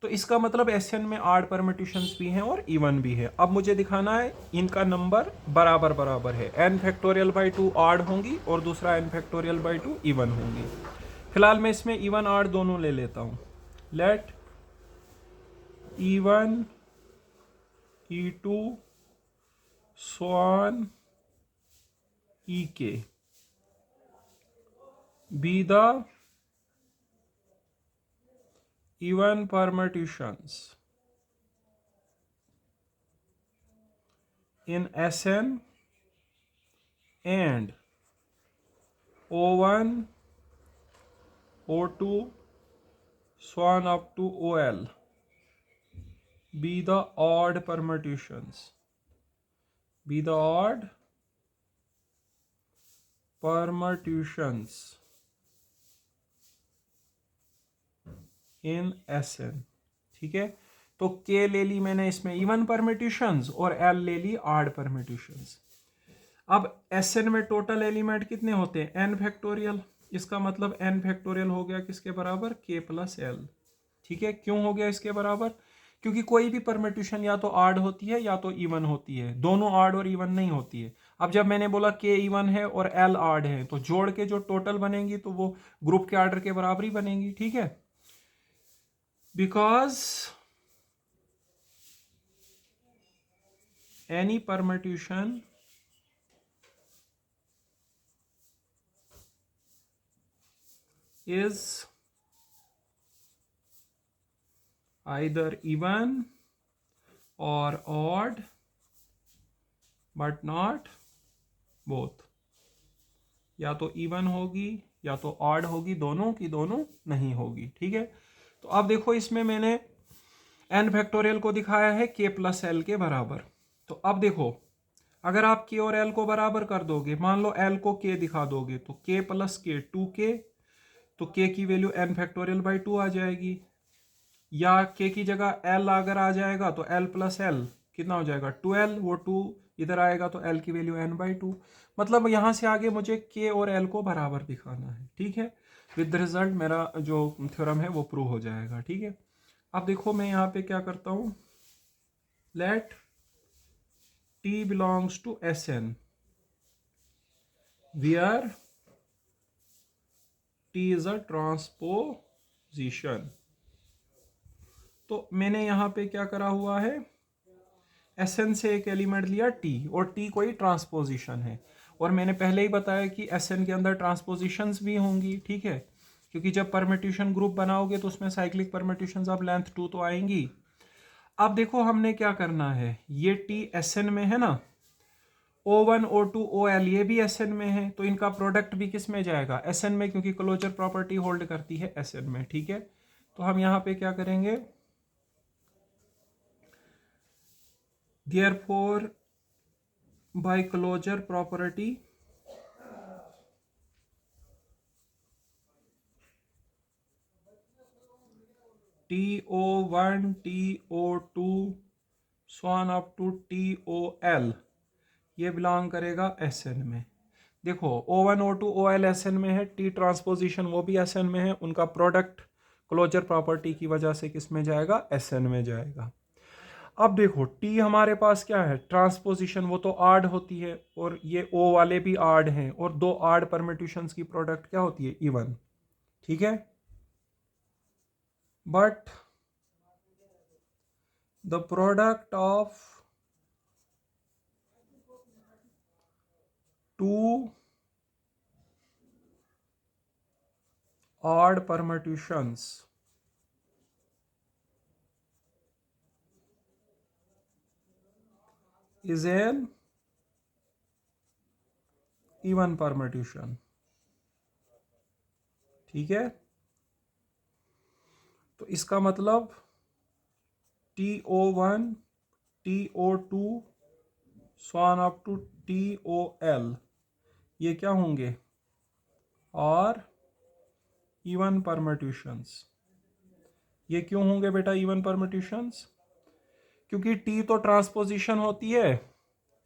तो इसका मतलब Sn में ऑड परम्यूटेशंस भी हैं और इवन भी है। अब मुझे दिखाना है इनका नंबर बराबर बराबर है, n फैक्टोरियल बाई 2 ऑड होंगी और दूसरा n फैक्टोरियल बाई 2 इवन होंगी। फिलहाल मैं इसमें इवन ऑड दोनों ले लेता हूं। Let E1 E2 so on EK be the even permutations in Sn and O1 O2 so on up to OL be the odd permutations, be the odd permutations in Sn, ठीक है। तो K ले ली मैंने इसमें इवन परम्यूटेशंस और L ले ली odd permutations. अब Sn में टोटल एलिमेंट कितने होते हैं, n फैक्टोरियल। इसका मतलब n फैक्टोरियल हो गया किसके बराबर, k प्लस एल, ठीक है। क्यों हो गया इसके बराबर, क्योंकि कोई भी परम्यूटेशन या तो ऑड होती है या तो इवन होती है, दोनों ऑड और इवन नहीं होती है। अब जब मैंने बोला k इवन है और l ऑड है, तो जोड़ के जो टोटल बनेंगी तो वो ग्रुप के ऑर्डर के बराबर ही बनेंगी, ठीक है। Because any permutation is either even or odd but not both, या तो इवन होगी या तो ऑड होगी, दोनों की दोनों नहीं होगी, ठीक है। तो अब देखो इसमें मैंने n फैक्टोरियल को दिखाया है k प्लस एल के बराबर। तो अब देखो अगर आप k और l को बराबर कर दोगे, मान लो l को k दिखा दोगे, तो k प्लस k 2k, तो k की वैल्यू n फैक्टोरियल बाई 2 आ जाएगी। या k की जगह l अगर आ जाएगा तो l प्लस एल कितना हो जाएगा 2l, वो 2 इधर आएगा तो l की वैल्यू n बाई 2। मतलब यहां से आगे मुझे k और l को बराबर दिखाना है, ठीक है। विद रिजल्ट मेरा जो थ्योरम है वो प्रूव हो जाएगा, ठीक है। अब देखो मैं यहाँ पे क्या करता हूं, let t belongs to Sn where t is a transposition. तो मैंने यहाँ पे क्या करा हुआ है, Sn से एक एलिमेंट लिया t, और t कोई ट्रांसपोजिशन है। और मैंने पहले ही बताया कि Sn के अंदर ट्रांसपोजिशंस भी होंगी, ठीक है, क्योंकि जब परम्यूटेशन ग्रुप बनाओगे तो उसमें साइक्लिक परम्यूटेशंस अब लेंथ 2 तो आएंगी। अब देखो हमने क्या करना है, ये t Sn में है ना, O1 O2 OL ये भी Sn में है, तो इनका प्रोडक्ट भी किस में जाएगा, Sn में, क्योंकि क्लोजर प्रॉपर्टी होल्ड करती है Sn में, ठीक है। तो हम यहाँ पे क्या करेंगे, therefore by closure property TO1 TO2 so on up to TOL ये बिलोंग करेगा Sn में। देखो O1 O2 OL Sn में है, T ट्रांसपोजिशन वो भी Sn में है, उनका प्रोडक्ट क्लोजर प्रॉपर्टी की वजह से किस में जाएगा, Sn में जाएगा। अब देखो T हमारे पास क्या है, ट्रांसपोजिशन, वो तो ऑड होती है, और ये O वाले भी ऑड हैं, और दो ऑड परम्यूटेशंस की प्रोडक्ट क्या होती है, इवन, ठीक है। But the product of two odd permutations is an even permutation. ठीक है, तो इसका मतलब TO1 TO2 swan up to TOL ये क्या होंगे, और इवन परम्यूटेशंस। ये क्यों होंगे बेटा इवन परम्यूटेशंस? क्योंकि टी तो ट्रांसपोजिशन होती है,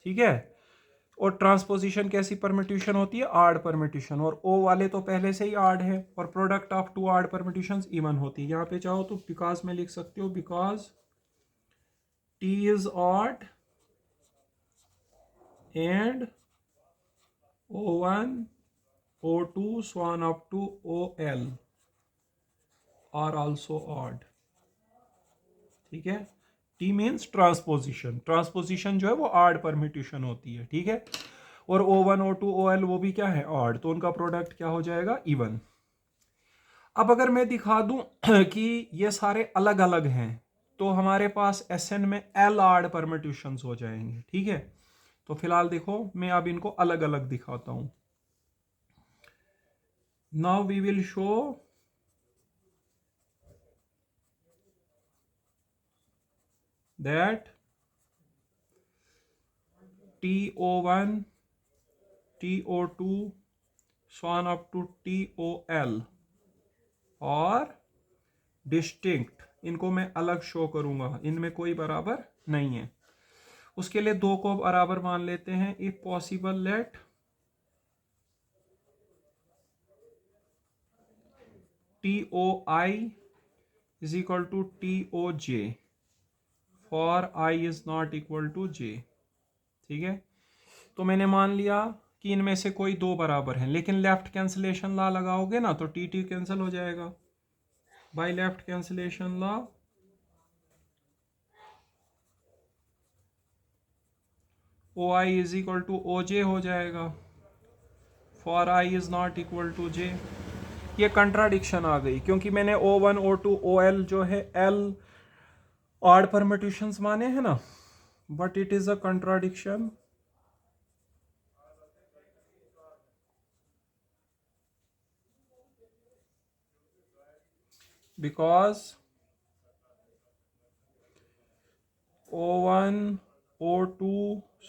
ठीक है, और ट्रांसपोजिशन कैसी परम्यूटेशन होती है, आड परम्यूटेशन, और ओ वाले तो पहले से ही आड है, और product of two odd permutations even होती है। यहाँ पे चाहो तो बिकॉज में लिख सकते हो, because T is odd and O1 O2 swan up to OL are also odd। ठीक है, टी मीन्स ट्रांसपोजिशन, ट्रांसपोजिशन जो है वो आड परम्यूटेशन होती है, ठीक है, और O1 O2 OL वो भी क्या है, आड, तो उनका प्रोडक्ट क्या हो जाएगा, इवन। अब अगर मैं दिखा दूं कि ये सारे अलग अलग हैं, तो हमारे पास SN में L आड परम्यूटेशंस हो जाएंगे, ठीक है। तो फिलहाल देखो मैं अब इनको अलग अलग दिखाता हूं। Now we will show that TO1 TO2 swan up to TOL और डिस्टिंक्ट, इनको मैं अलग शो करूंगा, इनमें कोई बराबर नहीं है। उसके लिए दो को बराबर मान लेते हैं। If possible let TOI is equal to TOJ for I is not equal to J। ठीक है, तो मैंने मान लिया कि इनमें से कोई दो बराबर हैं, लेकिन लेफ्ट कैंसिलेशन लॉ लगाओगे ना तो TT कैंसिल हो जाएगा। By left cancellation law OI is equal to OJ हो जाएगा for I is not equal to J। ये कंट्राडिक्शन आ गई, क्योंकि मैंने O1 O2 OL जो है L ऑड परम्यूटेशंस माने हैं ना, but it is a contradiction because O1 O2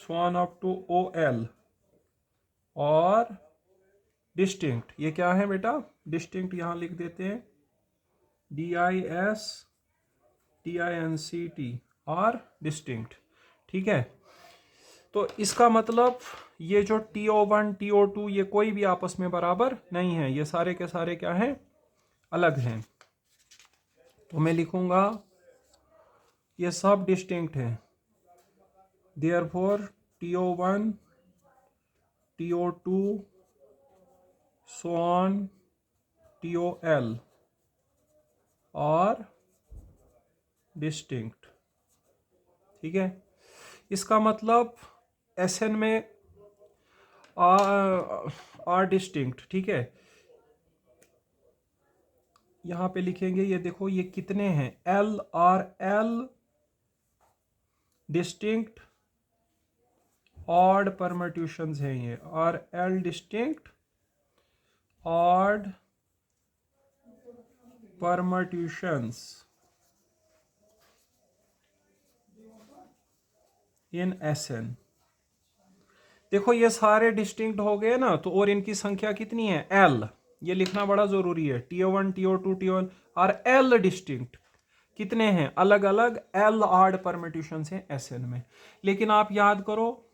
swan up to OL और डिस्टिंक्ट, ये क्या है बेटा, डिस्टिंक्ट यहां लिख देते हैं DISTINCT और डिस्टिंक्ट। ठीक है, तो इसका मतलब ये जो TO1 TO2 ये कोई भी आपस में बराबर नहीं है, ये सारे के सारे क्या हैं, अलग हैं। तो मैं लिखूंगा ये सब डिस्टिंक्ट है, therefore TO1 TO2 so on TOL और डिस्टिंक्ट। ठीक है, इसका मतलब SN में आर डिस्टिंक्ट। ठीक है, यहां पे लिखेंगे, ये देखो ये कितने हैं, L डिस्टिंक्ट ऑड परम्यूटेशंस हैं ये, और L डिस्टिंक्ट ऑड परम्यूटेशंस इन SN। देखो ये सारे डिस्टिंक्ट हो गए ना, तो और इनकी संख्या कितनी है, L, ये लिखना बड़ा जरूरी है। TO1 TO2 TOL और L डिस्टिंक्ट कितने हैं, अलग अलग L आड परम्यूटेशन हैं SN में। लेकिन आप याद करो,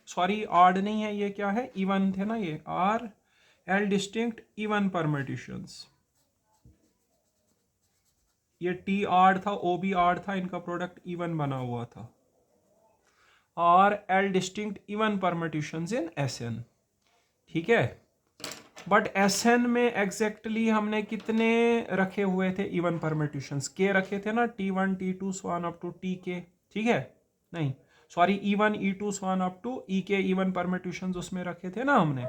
सॉरी आड नहीं है, ये क्या है, इवन थे ना ये, are L distinct even permutations. ये T आड था, O भी आड था, इनका प्रोडक्ट इवन बना हुआ था, और L डिस्टिंक्ट इवन परम्यूटेशंस इन SN। ठीक है, बट SN में एग्जैक्टली हमने कितने रखे हुए थे इवन परम्यूटेशंस, के रखे थे ना, T1 T2 swan up to TK। ठीक है, नहीं sorry E1 E2 so on up to EK even permutations उसमें रखे थे ना हमने।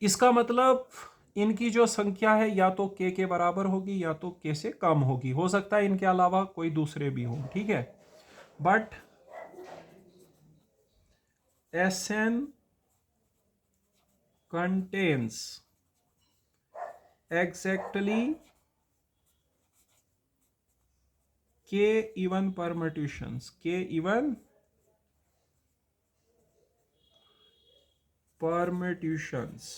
इसका मतलब इनकी जो संख्या है या तो K के बराबर होगी या तो K से कम होगी, हो सकता है इनके अलावा कोई दूसरे भी हो। ठीक है, but Sn contains exactly k even permutations, k even permutations।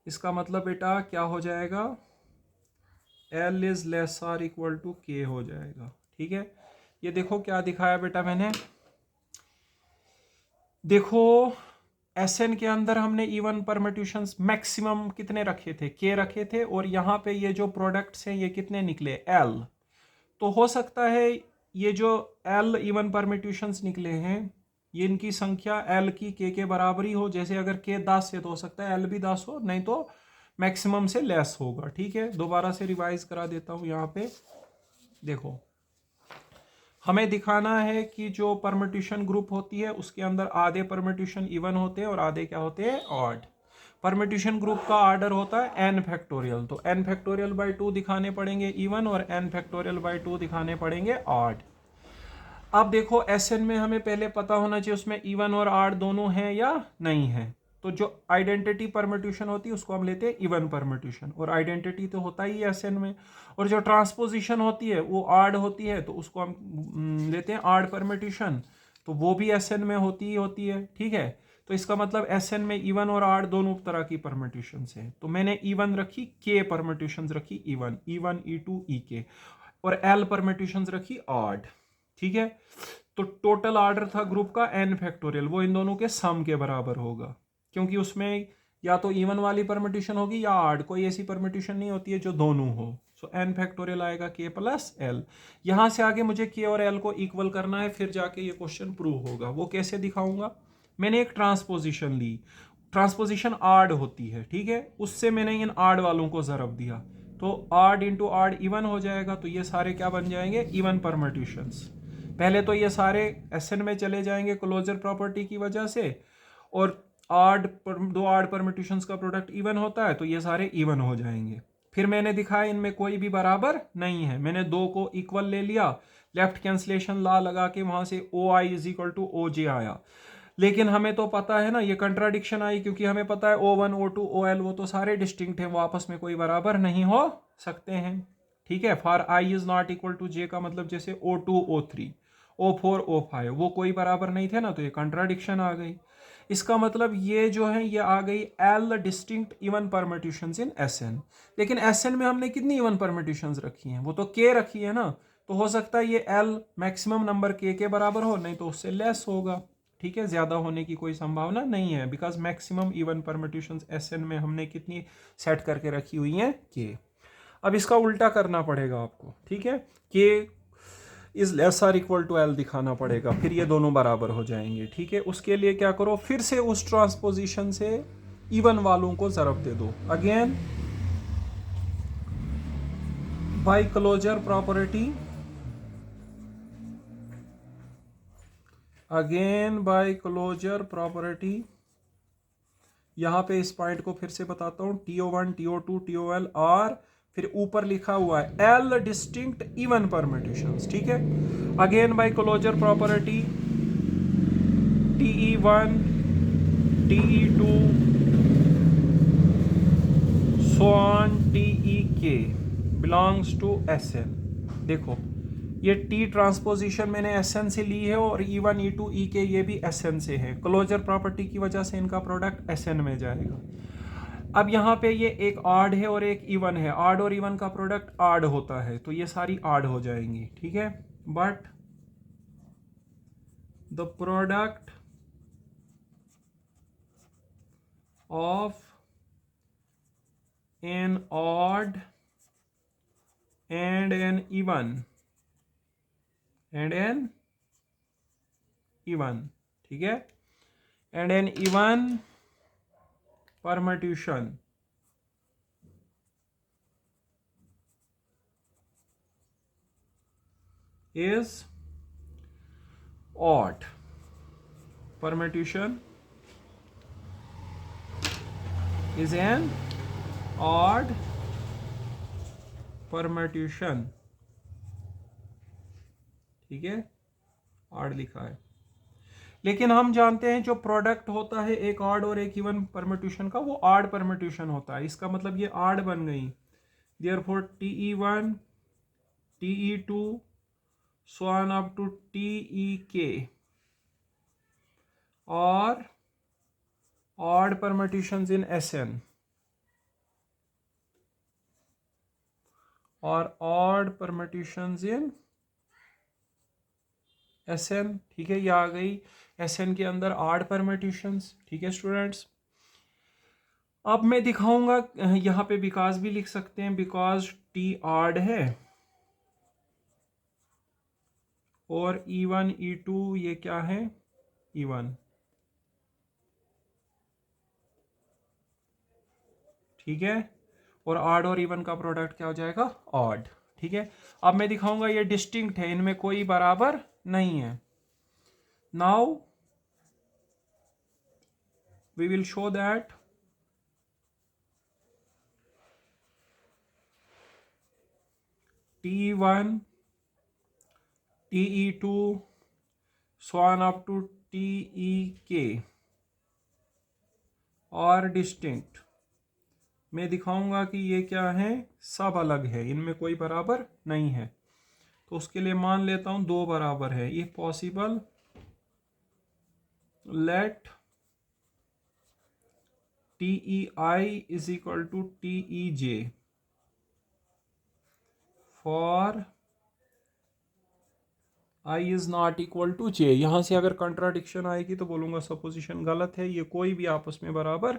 इसका मतलब बेटा क्या हो जाएगा, L is less or equal to K हो जाएगा। ठीक है, ये देखो क्या दिखाया बेटा मैंने, देखो Sn के अंदर हमने इवन परमिट्यूशंस मैक्सिमम कितने रखे थे, के रखे थे, और यहाँ पे ये जो प्रोडक्ट्स हैं ये कितने निकले, L। तो हो सकता है ये जो L इवन परमिट्यूशंस निकले हैं ये इनकी संख्या L की के बराबरी हो। जैसे अगर के 10 है तो हो सकता है L भी 10 हो, नहीं तो मैक्सिमम से लेस होगा। ठीक है, दोबारा से रिवाइज करा देता हूँ। यहाँ पे देखो हमें दिखाना है कि जो परमिट्यूशन ग्रुप होती है उसके अंदर आधे परमिट्यूशन इवन होते हैं और आधे क्या होते हैं, ऑड। परमिट्यूशन ग्रुप का ऑर्डर होता है n फैक्टोरियल, तो n फैक्टोरियल बाई 2 दिखाने पड़ेंगे इवन और n फैक्टोरियल बाई 2 दिखाने पड़ेंगे ऑड। अब देखो Sn में हमें पहले पता होना चाहिए उसमें इवन और ऑड दोनों हैं या नहीं है। तो जो आइडेंटिटी परमिट्यूशन होती है उसको हम लेते हैं इवन परमिट्यूशन, और आइडेंटिटी तो होता ही है Sn में। और जो ट्रांसपोजिशन होती है वो ऑड होती है तो उसको हम लेते हैं ऑड परमिट्यूशन, तो वो भी Sn में होती ही होती है। ठीक है, तो इसका मतलब Sn में इवन और ऑड दोनों तरह की परमिट्यूशन है। तो मैंने इवन रखी, के परमिट्यूशन रखी इवन, E1 E2 EK, और L परमिट्यूशन रखी ऑड। ठीक है, तो टोटल ऑर्डर था ग्रुप का n फैक्टोरियल, वो इन दोनों के सम के बराबर होगा, क्योंकि उसमें या तो इवन वाली परमिट्यूशन होगी या ऑड, कोई ऐसी परमिट्यूशन नहीं होती है जो दोनों हो। सो n फैक्टोरियल आएगा k प्लस l। यहां से आगे मुझे k और l को इक्वल करना है, फिर जाके ये क्वेश्चन प्रूव होगा। वो कैसे दिखाऊंगा, मैंने एक ट्रांसपोजिशन ली, ट्रांसपोजिशन ऑड होती है। ठीक है, उससे मैंने इन ऑड वालों को ज़रब दिया, तो ऑड इंटू ऑड इवन हो जाएगा, तो ये सारे क्या बन जाएंगे, इवन परमिट्यूशंस। पहले तो ये सारे Sn में चले जाएंगे क्लोजर प्रॉपर्टी की वजह से, और दो ऑड परमिट्यूशंस का प्रोडक्ट इवन होता है तो ये सारे इवन हो जाएंगे। फिर मैंने दिखाया इनमें कोई भी बराबर नहीं है, मैंने दो को इक्वल ले लिया, लेफ्ट कैंसलेशन लॉ लगा के वहां से OI is equal to OJ आया। लेकिन हमें तो पता है ना ये कंट्राडिक्शन आई, क्योंकि हमें पता है O1 O2 OL वो तो सारे डिस्टिंक्ट हैं, वो आपस में कोई बराबर नहीं हो सकते हैं। ठीक है, for I is not equal to J का मतलब जैसे O2 O3 O4 O5 वो कोई बराबर नहीं थे ना, तो ये कंट्राडिक्शन आ गई। इसका मतलब ये जो है ये आ गई L डिस्टिंक्ट इवन परमिट्यूशंस इन Sn। लेकिन Sn में हमने कितनी इवन परमिट्यूशंस रखी हैं, वो तो k रखी है ना, तो हो सकता है ये L मैक्सिमम नंबर k के बराबर हो, नहीं तो उससे लेस होगा। ठीक है, ज्यादा होने की कोई संभावना नहीं है, बिकॉज मैक्सिमम इवन परमिट्यूशंस Sn में हमने कितनी सेट करके रखी हुई हैं, k। अब इसका उल्टा करना पड़ेगा आपको। ठीक है, k is less or equal to L दिखाना पड़ेगा, फिर ये दोनों बराबर हो जाएंगे। ठीक है, उसके लिए क्या करो, फिर से उस ट्रांसपोजिशन से इवन वालों को ज़रब दे दो। Again by closure property, again by closure property, यहां पे इस पॉइंट को फिर से बताता हूं, TO1 TO2 TOL और फिर ऊपर लिखा हुआ है L डिस्टिंक्ट इवन परमिट्यूशंस। ठीक है, again by closure property TE1 TE2 so on TEK belongs to Sn। देखो ये T ट्रांसपोजिशन मैंने Sn से ली है और E1 E2 EK ये भी Sn से है, क्लोजर प्रॉपर्टी की वजह से इनका प्रोडक्ट Sn में जाएगा। अब यहाँ पे ये एक ऑड है और एक इवन है, ऑड और इवन का प्रोडक्ट ऑड होता है, तो ये सारी ऑड हो जाएंगी। ठीक है, but the product of an odd and an even ठीक है, and an even permutation is odd, permutation is an odd permutation। ठीक है, odd लिखा है। लेकिन हम जानते हैं जो प्रोडक्ट होता है एक ऑड और एक इवन परम्यूटेशन का, वो ऑड परम्यूटेशन होता है। इसका मतलब ये ऑड बन गई। Therefore TE1 TE2 so on up to TEK और odd permutations in SN और odd permutations in SN। ठीक है, ये आ गई SN के अंदर odd permutations। ठीक है स्टूडेंट्स, अब मैं दिखाऊंगा, यहाँ पे बिकॉज भी लिख सकते हैं, बिकॉज T odd है और E1 E2 ये क्या है, E1। ठीक है, और ऑड और इवन का प्रोडक्ट क्या हो जाएगा, ऑड। ठीक है, अब मैं दिखाऊंगा ये डिस्टिंक्ट है, इनमें कोई बराबर नहीं है। Now we will show that TE1 TE2 so on up to TEK और डिस्टिंक्ट। मैं दिखाऊंगा कि ये क्या है, सब अलग है, इनमें कोई बराबर नहीं है। तो उसके लिए मान लेता हूं दो बराबर है। If possible late TEI is equal to TEJ for I is not equal to J। यहां से अगर कंट्राडिक्शन आएगी तो बोलूंगा सपोजिशन गलत है, ये कोई भी आपस में बराबर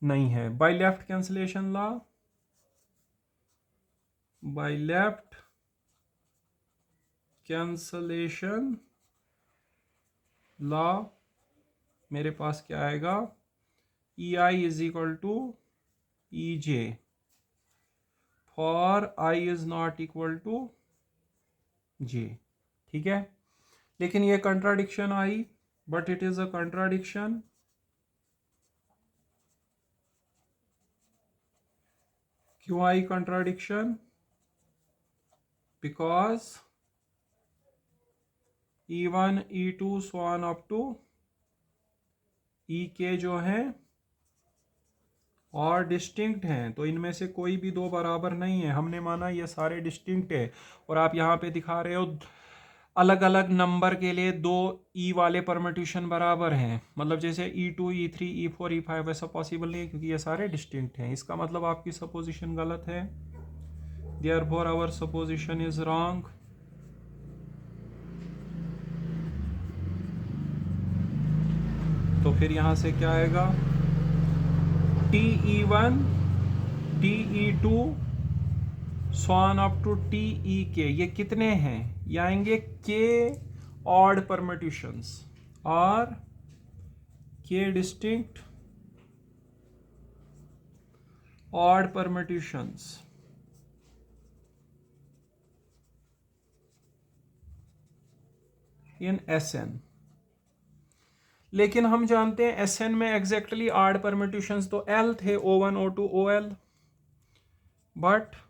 नहीं है। By left cancellation law, by left cancellation law मेरे पास क्या आएगा, EI is equal to EJ for I is not equal to J। ठीक है, लेकिन ये कंट्राडिक्शन आई, but it is a contradiction. क्यों आई contradiction, because E1 E2 so on up to EK जो है और डिस्टिंक्ट हैं, तो इनमें से कोई भी दो बराबर नहीं है। हमने माना ये सारे डिस्टिंक्ट है, और आप यहाँ पे दिखा रहे हो अलग अलग नंबर के लिए दो ई वाले परम्यूटेशन बराबर हैं, मतलब जैसे E2 E3 E4 E5, वैसा पॉसिबल नहीं है क्योंकि ये सारे डिस्टिंक्ट हैं। इसका मतलब आपकी सपोजिशन गलत है, therefore our supposition is wrong. तो फिर यहां से क्या आएगा, TE1 TE2 sworn up to TEK, ये कितने हैं, ये आएंगे K ऑड परम्यूटेशंस और K डिस्टिंक्ट ऑड परम्यूटेशंस। इन SN, लेकिन हम जानते हैं SN में एग्जैक्टली ऑड परम्यूटेशंस तो L थे, O1 O2 OL, but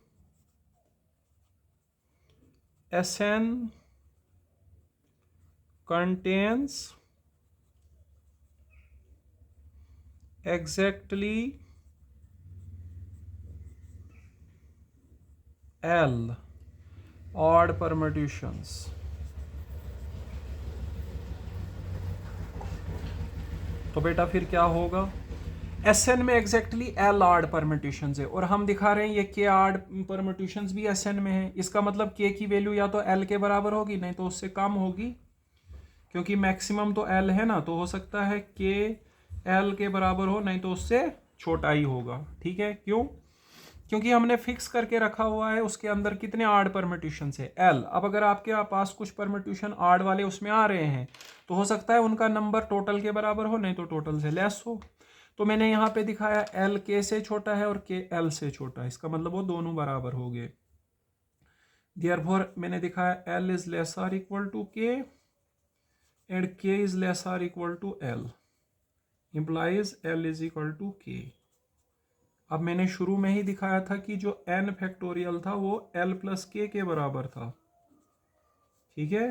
SN contains exactly L odd permutations। तो बेटा फिर क्या होगा, SN में एग्जैक्टली L ऑड परम्यूटेशंस है, और हम दिखा रहे हैं ये K ऑड परम्यूटेशंस भी SN में है। इसका मतलब K की वैल्यू या तो L के बराबर होगी, नहीं तो उससे कम होगी, क्योंकि मैक्सिमम तो L है ना, तो हो सकता है K L के बराबर हो, नहीं तो उससे छोटा ही होगा। ठीक है, क्यों, क्योंकि हमने फिक्स करके रखा हुआ है उसके अंदर कितने आड परम्यूटेशन है, L। अब अगर आपके पास कुछ परम्यूटेशन आड वाले उसमें आ रहे हैं, तो हो सकता है उनका नंबर टोटल के बराबर हो, नहीं तो टोटल से लेस हो। तो मैंने यहाँ पे दिखाया L K से छोटा है और K L से छोटा है, इसका मतलब वो दोनों बराबर हो गए। देयरफॉर मैंने दिखाया L is less or equal to K and K is less or equal to L, implies L is equal to K। अब मैंने शुरू में ही दिखाया था कि जो n फैक्टोरियल था वो L प्लस K के बराबर था। ठीक है,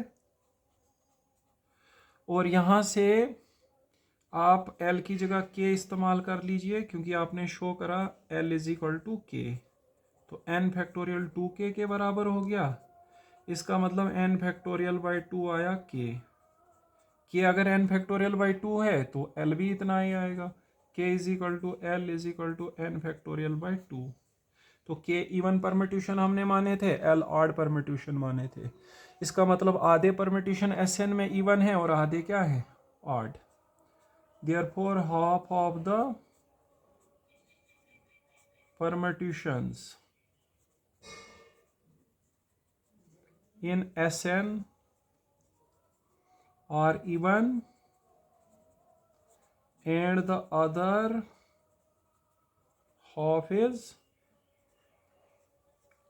और यहाँ से आप l की जगह k इस्तेमाल कर लीजिए, क्योंकि आपने शो करा l is equal to k, तो n फैक्टोरियल 2k के बराबर हो गया। इसका मतलब n फैक्टोरियल बाई 2 आया k अगर n फैक्टोरियल बाई 2 है तो l भी इतना ही आएगा, k is equal to l is equal to n factorial by 2। तो k इवन परमिट्यूशन हमने माने थे, l ऑड परमिट्यूशन माने थे। इसका मतलब आधे परमिट्यूशन Sn में इवन है और आधे क्या है, odd. Therefore half of the permutations in Sn are even and the other half is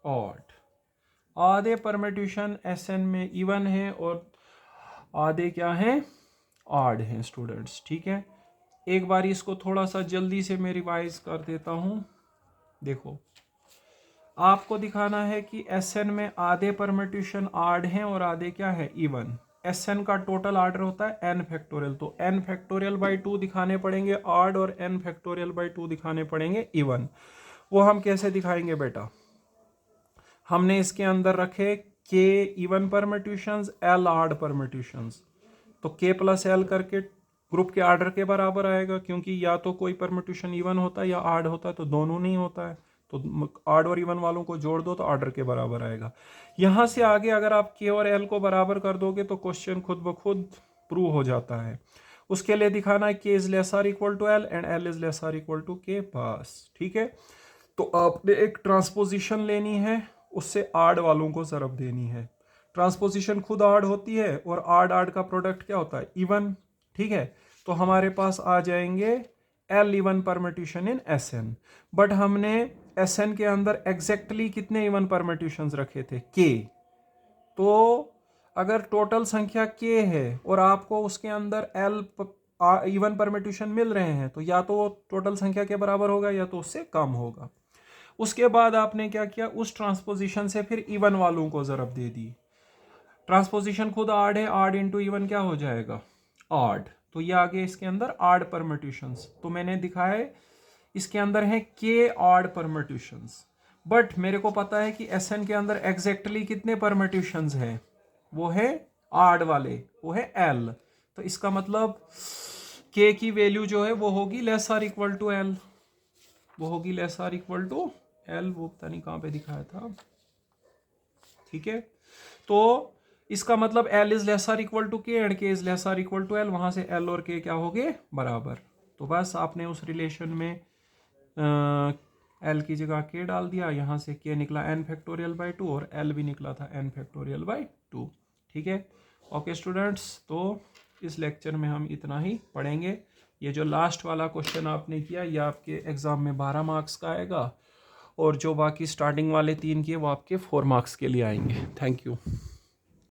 odd। आधे परमिट्यूशन Sn में इवन है और आधे क्या है, ऑड हैं स्टूडेंट्स। ठीक है, एक बार इसको थोड़ा सा जल्दी से मैं रिवाइज कर देता हूं। देखो, आपको दिखाना है कि Sn में आधे परमिट्यूशन ऑड हैं और आधे क्या है, इवन। Sn का टोटल ऑर्डर होता है n फैक्टोरियल, तो n फैक्टोरियल बाई 2 दिखाने पड़ेंगे ऑड और n फैक्टोरियल बाई 2 दिखाने पड़ेंगे इवन। वो हम कैसे दिखाएंगे बेटा, हमने इसके अंदर रखे k इवन परमिट्यूशंस, l ऑड परमिट्यूशंस, तो k प्लस l करके ग्रुप के ऑर्डर के बराबर आएगा, क्योंकि या तो कोई परमिट्यूशन इवन होता है या ऑड होता है, तो दोनों नहीं होता है, तो ऑड और इवन वालों को जोड़ दो तो ऑर्डर के बराबर आएगा। यहां से आगे अगर आप k और l को बराबर कर दोगे तो क्वेश्चन खुद ब खुद प्रूव हो जाता है। उसके लिए दिखाना है k is less or equal to l and l is less or equal to k बस। ठीक है, तो आपने एक ट्रांसपोजिशन लेनी है, उससे ऑड वालों को ज़रब देनी है। ट्रांसपोजिशन खुद ऑड होती है और ऑड ऑड का प्रोडक्ट क्या होता है, इवन। ठीक है, तो हमारे पास आ जाएंगे l even permutation in Sn, but हमने Sn के अंदर एग्जैक्टली कितने इवन परमिट्यूशंस रखे थे, k। तो अगर टोटल संख्या k है और आपको उसके अंदर l इवन परमिट्यूशन मिल रहे हैं, तो या तो वो टोटल संख्या के बराबर होगा या तो उससे कम होगा। उसके बाद आपने क्या किया, उस ट्रांसपोजिशन से फिर इवन वालों को ज़रब दे दी। ट्रांसपोजिशन खुद ऑड है, ऑड इंटू इवन क्या हो जाएगा, ऑड। तो ये आगे इसके अंदर ऑड परमिट्यूशंस, तो मैंने दिखाया इसके अंदर है k ऑड परमिट्यूशंस, बट मेरे को पता है कि Sn के अंदर एग्जैक्टली कितने परमिट्यूशंस हैं, वो है ऑड वाले, वो है l। तो इसका मतलब k की वैल्यू जो है वो होगी less or equal to l, वो होगी less or equal to l। वो पता नहीं कहाँ पे दिखाया था। ठीक है, तो इसका मतलब l is less or equal to k and k is less or equal to l, वहां से l और k क्या हो गए, बराबर। तो बस आपने उस रिलेशन में l की जगह k डाल दिया, यहाँ से k निकला n फैक्टोरियल बाई 2 और l भी निकला था n फैक्टोरियल बाई 2। ठीक है, ओके स्टूडेंट्स, तो इस लेक्चर में हम इतना ही पढ़ेंगे। ये जो लास्ट वाला क्वेश्चन आपने किया ये आपके एग्जाम में 12 मार्क्स का आएगा, और जो बाकी स्टार्टिंग वाले 3 किए वो आपके 4 मार्क्स के लिए आएंगे। Thank you.